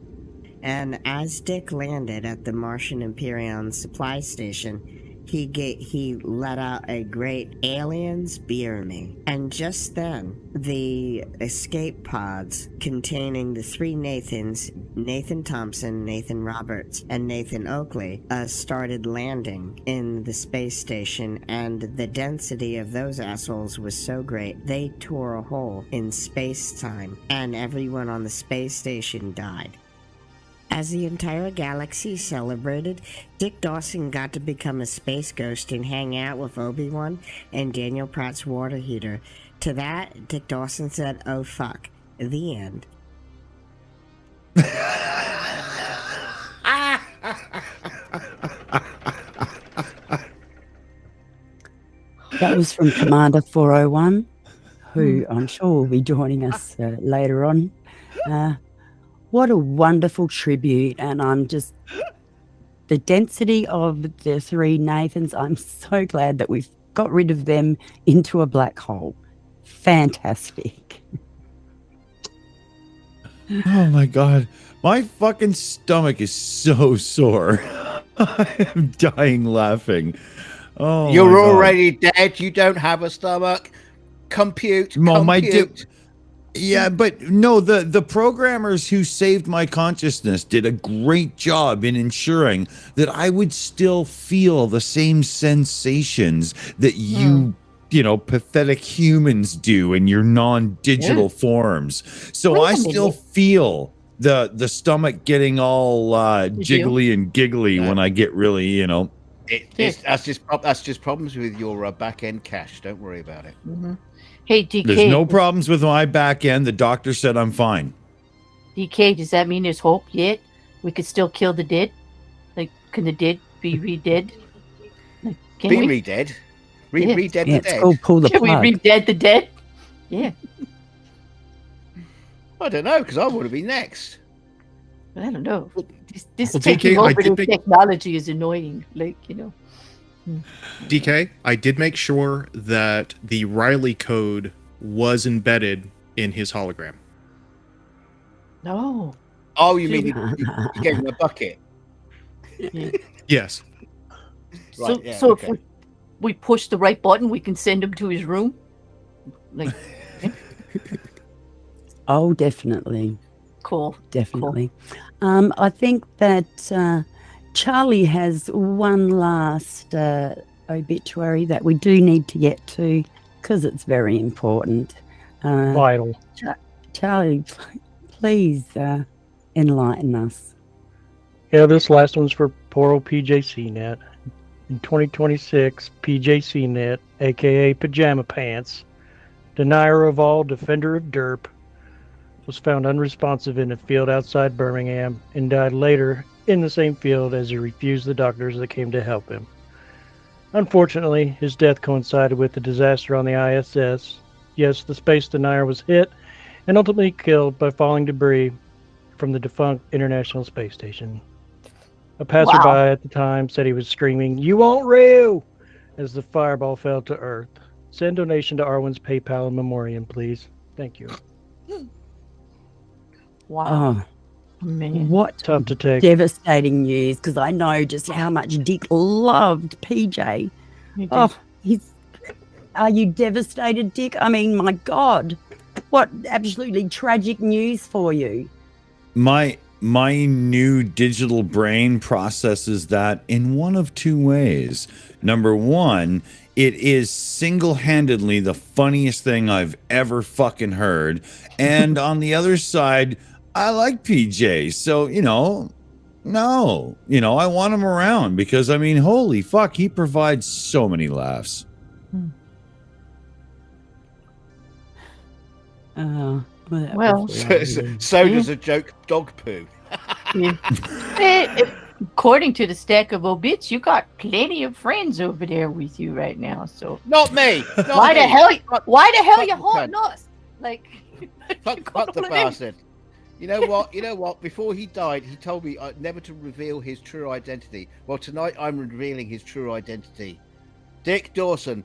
And as Dick landed at the Martian Imperion supply station, he let out a great aliens beer me. And just then, the escape pods containing the three Nathans, Nathan Thompson, Nathan Roberts, and Nathan Oakley, started landing in the space station, and the density of those assholes was so great, they tore a hole in space-time, and everyone on the space station died. As the entire galaxy celebrated, Dick Dawson got to become a space ghost and hang out with Obi-Wan and Daniel Pratt's water heater. To that, Dick Dawson said, "Oh fuck, the end." That was from Commander 401, who I'm sure will be joining us later on. What a wonderful tribute, and I'm just, the density of the three Nathans, I'm so glad that we've got rid of them into a black hole. Fantastic. Oh my God. My fucking stomach is so sore. I am dying laughing. Oh, you're already dead. You don't have a stomach. Compute. Yeah, but no, the programmers who saved my consciousness did a great job in ensuring that I would still feel the same sensations that you pathetic humans do in your non-digital forms. So I still feel the stomach getting all jiggly and giggly when I get really, That's just problems with your back end cache. Don't worry about it. Mm-hmm. Hey, DK. There's no problems with my back end. The doctor said I'm fine. DK, does that mean there's hope yet? We could still kill the dead? Like, can the dead be re-dead? Like, be re-dead? Re-dead the dead? Pull the Can plug. we re-dead the dead? Yeah. I don't know, because I want to be next. I don't know. This Well, taking DK, over new technology is annoying. Like, DK, I did make sure that the Riley code was embedded in his hologram. No. Oh, you mean you gave him a bucket? Yes. So, if we push the right button, we can send him to his room? Like, Oh, definitely. Cool. Definitely. I think that Charlie has one last obituary that we do need to get to because it's very important. Vital. Charlie, please enlighten us. Yeah, this last one's for poor old PJCnet. In 2026, PJCnet, aka Pajama Pants, denier of all, defender of derp, was found unresponsive in a field outside Birmingham and died later in the same field as he refused the doctors that came to help him. Unfortunately, his death coincided with the disaster on the ISS. Yes, the space denier was hit and ultimately killed by falling debris from the defunct International Space Station. A passerby at the time said he was screaming, "You won't rue!" as the fireball fell to Earth. Send donation to Arwen's PayPal in memoriam, please. Thank you. Wow. Oh, man. What tough to take. Devastating news, because I know just how much Dick loved PJ. Oh, are you devastated, Dick? I mean, my God, what absolutely tragic news for you. My new digital brain processes that in one of two ways. Number one, it is single-handedly the funniest thing I've ever fucking heard. And on the other side, I like PJ. So, No, I want him around because, I mean, holy fuck, he provides so many laughs. Well, so does a joke dog poo. According to the stack of obits, you got plenty of friends over there with you right now. So not me. Why the hell you haunting us? Like, fuck the bastard. You know what? Before he died, he told me never to reveal his true identity. Well, tonight I'm revealing his true identity. Dick Dawson,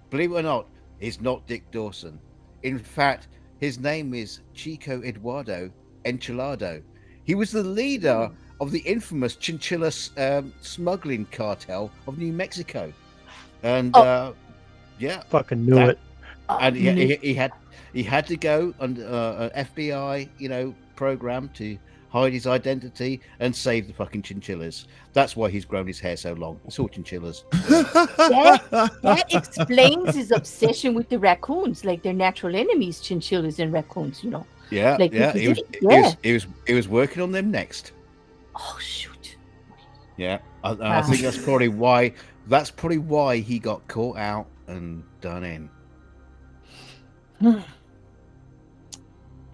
believe it or not, is not Dick Dawson. In fact, his name is Chico Eduardo Enchilado. He was the leader of the infamous chinchilla smuggling cartel of New Mexico. And yeah, fucking knew it. And he had to go under an FBI, program to hide his identity and save the fucking chinchillas. That's why he's grown his hair so long. It's all chinchillas. That explains his obsession with the raccoons, like their natural enemies, chinchillas and raccoons. Yeah, like, yeah. He was working on them next. Oh shoot. Yeah, I think that's probably why. That's probably why he got caught out and done in.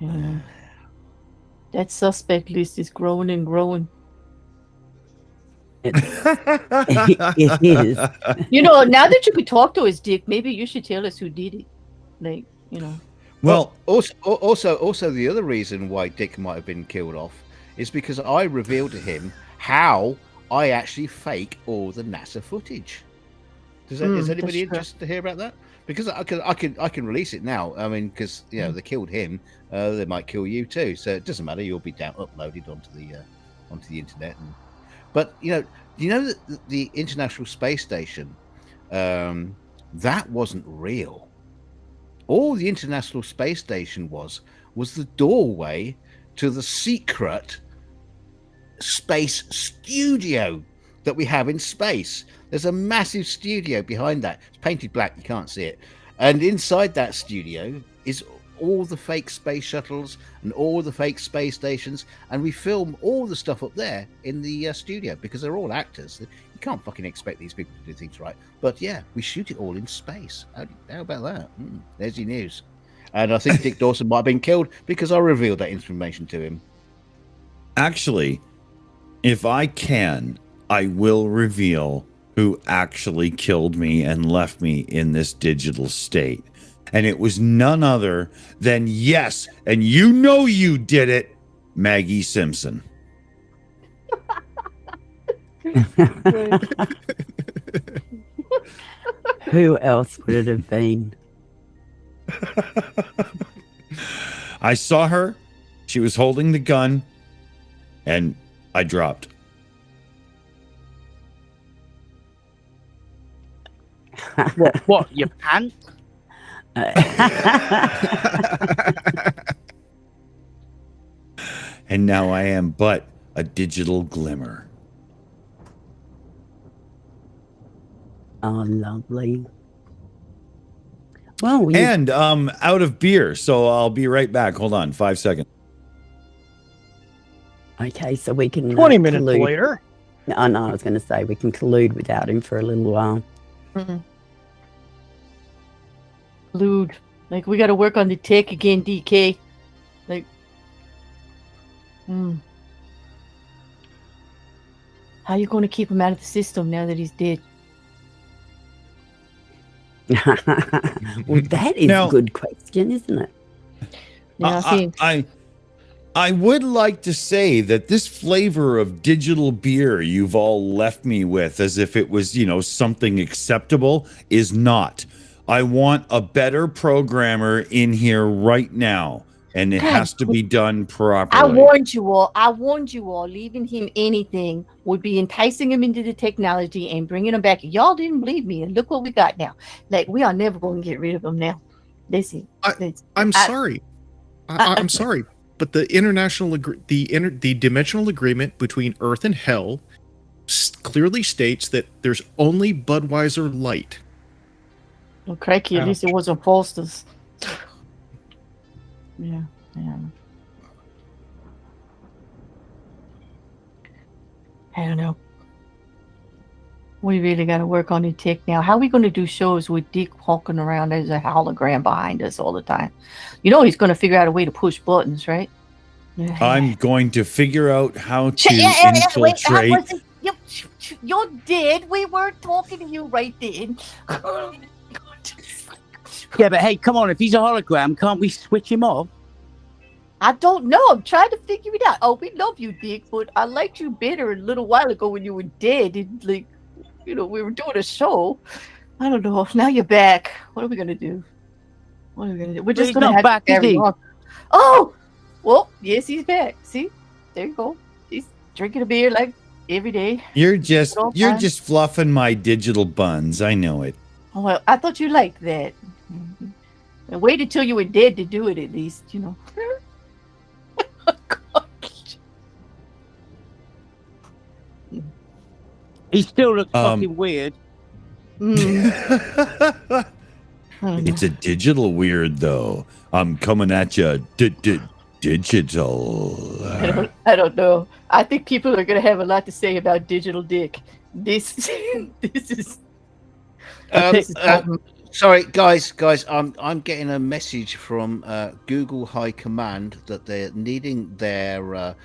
Yeah. That suspect list is growing and growing. It is. Now that you could talk to us, Dick, maybe you should tell us who did it. Like, Well, also the other reason why Dick might have been killed off is because I revealed to him how I actually fake all the NASA footage. Is anybody interested to hear about that? Because I can release it now. I mean, because they killed him, they might kill you too. So it doesn't matter. You'll be uploaded onto the internet. But the International Space Station, that wasn't real. All the International Space Station was the doorway to the secret space studio that we have in space. There's a massive studio behind that. It's painted black, you can't see it. And inside that studio is all the fake space shuttles and all the fake space stations. And we film all the stuff up there in the studio because they're all actors. You can't fucking expect these people to do things right. But yeah, we shoot it all in space. How about that? There's your news. And I think Dick Dawson might have been killed because I revealed that information to him. Actually, if I can, I will reveal who actually killed me and left me in this digital state. And it was none other than, yes, and you did it, Maggie Simpson. Who else would it have been? I saw her. She was holding the gun, and I dropped. What? Your pants? And now I am but a digital glimmer. Oh, lovely. Well, and out of beer, so I'll be right back. Hold on, 5 seconds. Okay, so we can 20 minutes collude. later. No, I was going to say we can collude without him for a little while. Collude. Like, we got to work on the tech again, DK. Like, how you going to keep him out of the system now that he's dead? Well, that is a good question, isn't it? I would like to say that this flavor of digital beer you've all left me with as if it was, something acceptable is not. I want a better programmer in here right now, and it has to be done properly. I warned you all. Leaving him anything would be enticing him into the technology and bringing him back. Y'all didn't believe me, and look what we got now. Like, we are never going to get rid of him now. Listen, I'm sorry. I'm sorry, but the the dimensional agreement between Earth and Hell clearly states that there's only Budweiser Light. Well, crikey, at least it wasn't Foster's. Yeah. I don't know. We really got to work on the tech now. How are we going to do shows with Dick walking around as a hologram behind us all the time? You know he's going to figure out a way to push buttons, right? I'm going to figure out how to Wait, infiltrate. you're dead. We weren't talking to you right then. Yeah, but hey, come on. If he's a hologram, can't we switch him off? I don't know. I'm trying to figure it out. Oh, we love you, Dick, but I liked you better a little while ago when you were dead. And, like, you know, we were doing a show. I don't know. Now you're back. What are we gonna do? What are we gonna do? We're just gonna have back, to is carry he? on. Oh, well, yes, he's back. See, there you go. He's drinking a beer like every day. You're just All fine. fluffing my digital buns. I know it. Oh, well, I thought you liked that. And wait until you were dead to do it, at least, you know. He still looks fucking weird. It's a digital weird, though. I'm coming at you digital. I don't know. I think people are going to have a lot to say about digital Dick. This is. Sorry, guys. I'm getting a message from Google High Command that they're needing their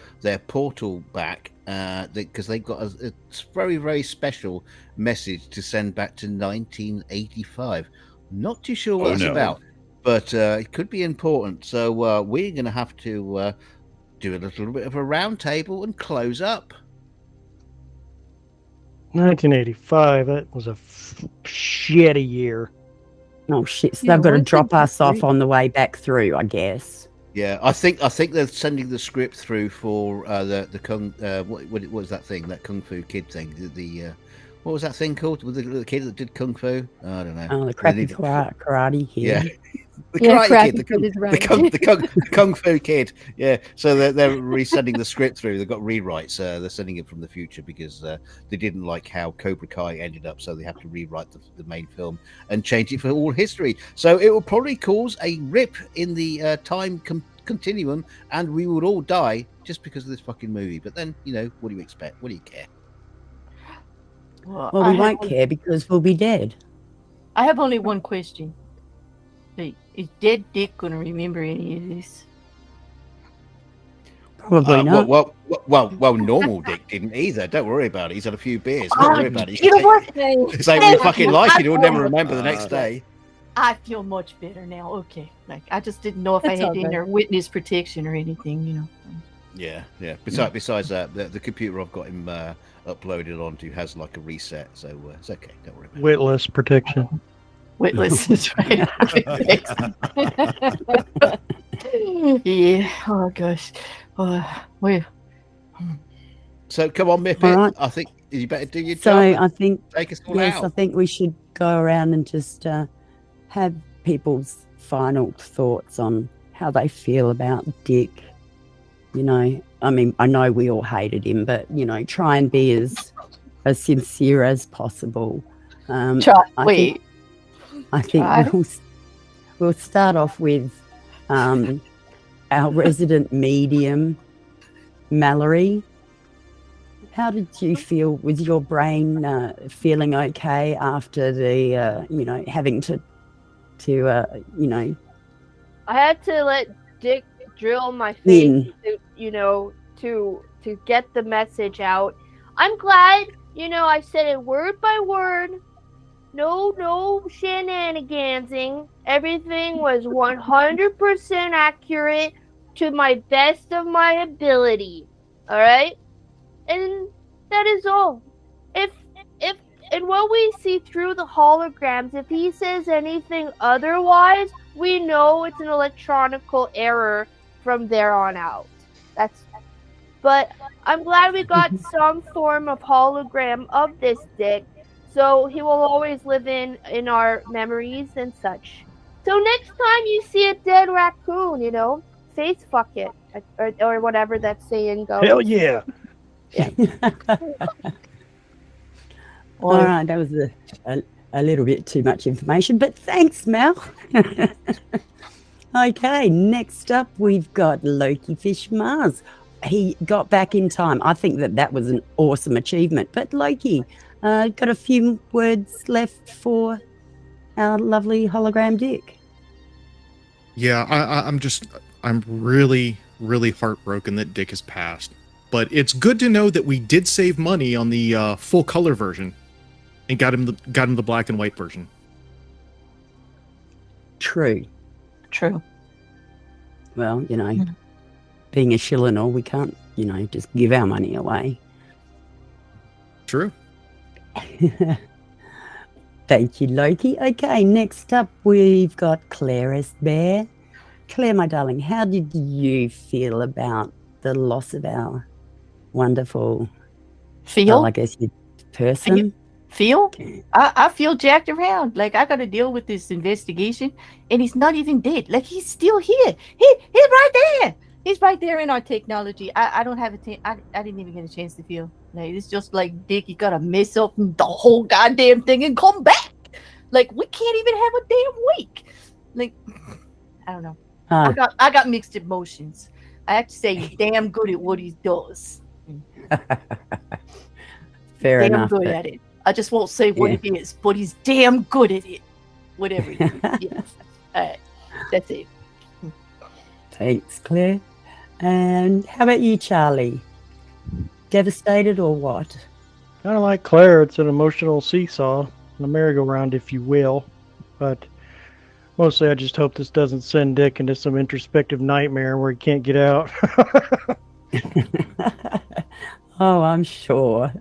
portal back because they've got a very, very special message to send back to 1985. Not too sure what it's about, but it could be important. So we're going to have to do a little bit of a round table and close up. 1985. That was a shitty year. Oh shit! So they've got to drop us off on the way back through, I guess. Yeah, I think they're sending the script through for the kung. What was that thing? That kung fu kid thing? The what was that thing called? Was the kid that did kung fu? I don't know. Oh, the crappy karate kid. Yeah. The karate kid, the kung fu kid. Yeah, so they're resending the script through. They've got rewrites. They're sending it from the future because they didn't like how Cobra Kai ended up, so they have to rewrite the main film and change it for all history. So it will probably cause a rip in the time continuum, and we would all die just because of this fucking movie. But then, you know, what do you expect? What do you care? Well, we won't care because we'll be dead. I have only one question. Hey, is dead Dick going to remember any of this? Probably not. Well, normal Dick didn't either. Don't worry about it. He's had a few beers. Don't worry about it. You know what? It's like we fucking like it. He'll never remember the next day. I feel much better now. Okay, like I just didn't know if I That's had all any right. witness protection or anything, you know. Yeah. Besides that, the computer I've got him uploaded onto has like a reset, so it's okay. Don't worry about it. Witless protection. Witless is right. Yeah. Oh gosh. Well. So come on, Mipet. All right. I think you better do your So job. I think Take us all yes, out. I think we should go around and just have people's final thoughts on how they feel about Dick. You know, I mean, I know we all hated him, but you know, try and be as sincere as possible. I think we'll start off with our resident medium, Mallory. How did you feel? Was your brain feeling okay after the, you know, having to you know? I had to let Dick drill my face, to, you know, to get the message out. I'm glad, you know, I said it word by word. No shenanigansing. Everything was 100% accurate to my best of my ability. All right, and that is all. If and what we see through the holograms, if he says anything otherwise, we know it's an electronical error from there on out. But I'm glad we got some form of hologram of this Dick, so he will always live in our memories and such. So next time you see a dead raccoon, you know, face fuck it, or whatever that saying goes. Hell yeah. All right, that was a little bit too much information, but thanks, Mel. Okay, next up we've got Lokifish Marz. he got back in time. I think that was an awesome achievement. But Loki, got a few words left for our lovely hologram Dick. Yeah, I'm really, really heartbroken that Dick has passed. But it's good to know that we did save money on the full color version and got him the black and white version. True. Well, being a shill and all, we can't, just give our money away. True. Thank you, Loki. Okay, next up we've got Claire S. Bear. Claire, my darling, how did you feel about the loss of our wonderful person? Feel? I feel jacked around. Like, I got to deal with this investigation, and he's not even dead. Like, he's still here. He's right there. He's right there in our technology. I don't have I didn't even get a chance to feel. Like, it's just like, Dick, you got to mess up the whole goddamn thing and come back. Like, we can't even have a damn week. Like, I don't know. I got mixed emotions. I have to say, he's damn good at what he does. Fair enough. Damn good at it. I just won't say what it is, but he's damn good at it. Whatever it is. Yes. All right. That's it. Thanks, Claire. And how about you, Charlie? Devastated or what? Kind of like Claire, it's an emotional seesaw, a merry-go-round, if you will. But mostly I just hope this doesn't send Dick into some introspective nightmare where he can't get out. Oh, I'm sure.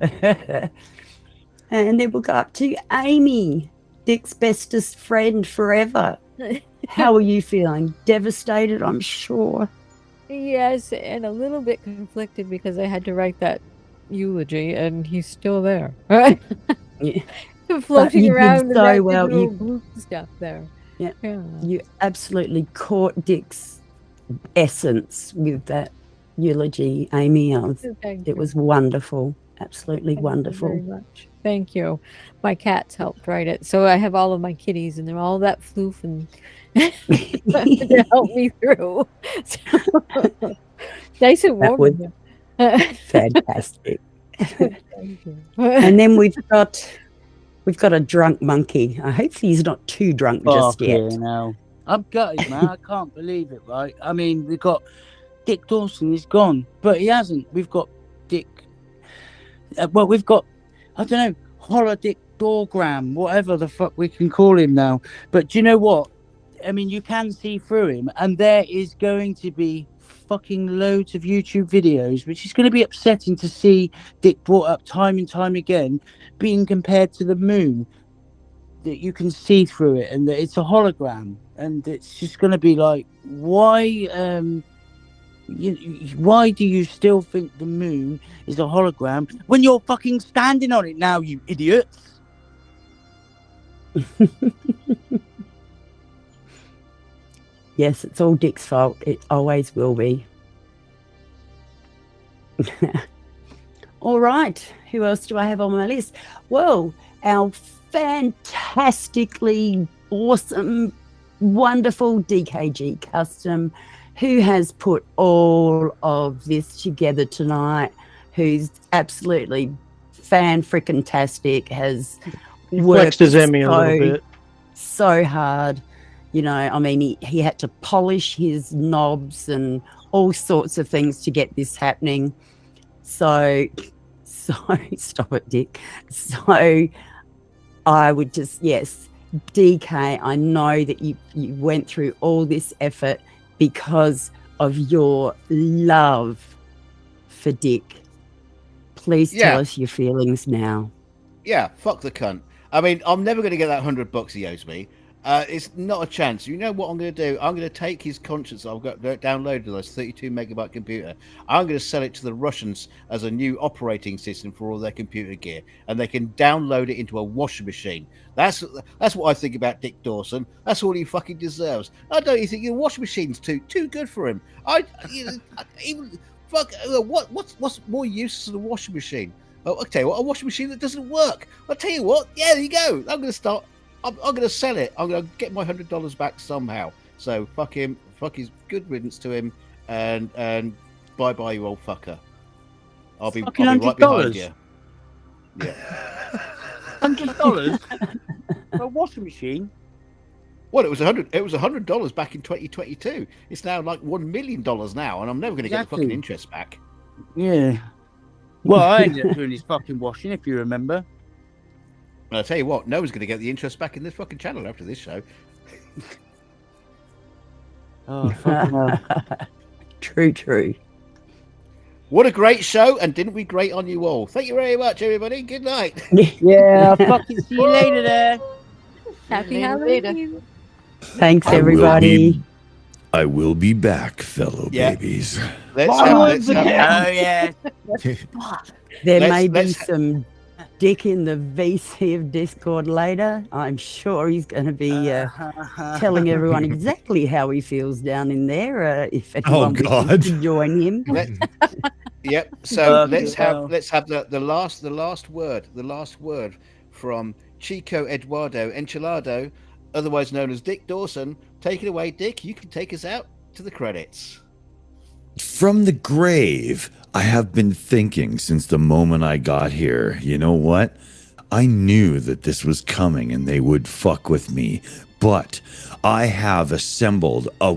And then we'll go up to Aimee, Dick's bestest friend forever. How are you feeling? Devastated, I'm sure. Yes, and a little bit conflicted because I had to write that eulogy, and he's still there. Right? Yeah. Floating around did so well. blue stuff there. Yeah. You absolutely caught Dick's essence with that eulogy, Aimee. It was wonderful. Absolutely wonderful. Thank you very much. Thank you. My cats helped write it. So I have all of my kitties, and they're all that floof and to help me through. So, nice and warm. That was fantastic. And then we've got a drunk monkey. I hope he's not too drunk just yet. No. I'm gutted, man. I can't believe it, right? I mean, we've got Dick Dawson, he's gone, but he hasn't. We've got Dick. We've got, I don't know, Holodick Dorgram, whatever the fuck we can call him now. But do you know what? I mean, you can see through him, and there is going to be fucking loads of YouTube videos, which is going to be upsetting to see Dick brought up time and time again, being compared to the moon. That you can see through it, and that it's a hologram, and it's just going to be like, why do you still think the moon is a hologram when you're fucking standing on it now, you idiots? Yes, it's all Dick's fault. It always will be. All right. Who else do I have on my list? Well, our fantastically awesome, wonderful DKG Custom, who has put all of this together tonight, who's absolutely fan-frickin-tastic, has worked his Emmy a little bit. So hard. You know, I mean, he had to polish his knobs and all sorts of things to get this happening. So stop it, Dick. So I would just, yes, DK, I know that you went through all this effort because of your love for Dick. Please tell us your feelings now. Yeah, fuck the cunt. I mean, I'm never going to get that $100 he owes me. It's not a chance. You know what I'm going to do? I'm going to take his conscience I've got downloaded on this 32 megabyte computer. I'm going to sell it to the Russians as a new operating system for all their computer gear, and they can download it into a washing machine. That's what I think about Dick Dawson. That's all he fucking deserves. I don't even think the washing machine's too good for him. What's more useless than a washing machine? Oh, I'll tell you what, a washing machine that doesn't work. I'll tell you what. Yeah, there you go. I'm going to start. I'm going to sell it. I'm going to get my $100 back somehow. So fuck him. Fuck his good riddance to him. And bye-bye, you old fucker. I'll be right $100? behind you. Yeah. $100 for a washing machine? Well, it was $100 back in 2022. It's now like $1 million now, and I'm never going to get the fucking interest back. Yeah. Well, I ended up doing his fucking washing, if you remember. And I'll tell you what, no one's going to get the interest back in this fucking channel after this show. Oh, fucking True. What a great show, and didn't we great on you all? Thank you very much, everybody. Good night. Yeah, fucking see you later there. Happy Halloween. Thanks, everybody. I will be back, fellow babies. There may be some dick in the VC of Discord later. I'm sure he's going to be telling everyone exactly how he feels down in there. If anyone wishes to join him. Yep. So let's have the last word from Chico Eduardo Enchilado, otherwise known as Dick Dawson. Take it away, Dick. You can take us out to the credits. From the grave, I have been thinking since the moment I got here. You know what? I knew that this was coming and they would fuck with me, but I have assembled a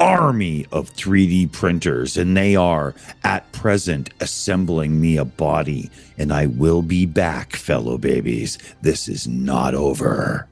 army of 3D printers, and they are at present assembling me a body, and I will be back, fellow babies. This is not over.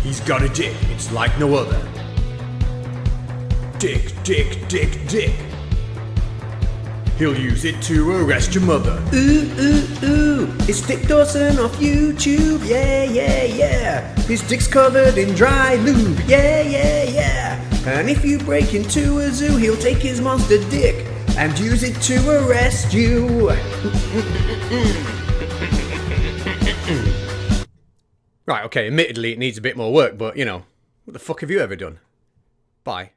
He's got a dick, it's like no other. Dick, dick, dick, dick. He'll use it to arrest your mother. Ooh, ooh, ooh, it's Dick Dawson off YouTube, yeah, yeah, yeah. His dick's covered in dry lube, yeah, yeah, yeah. And if you break into a zoo, he'll take his monster dick and use it to arrest you. Right, okay, admittedly it needs a bit more work, but, you know, what the fuck have you ever done? Bye.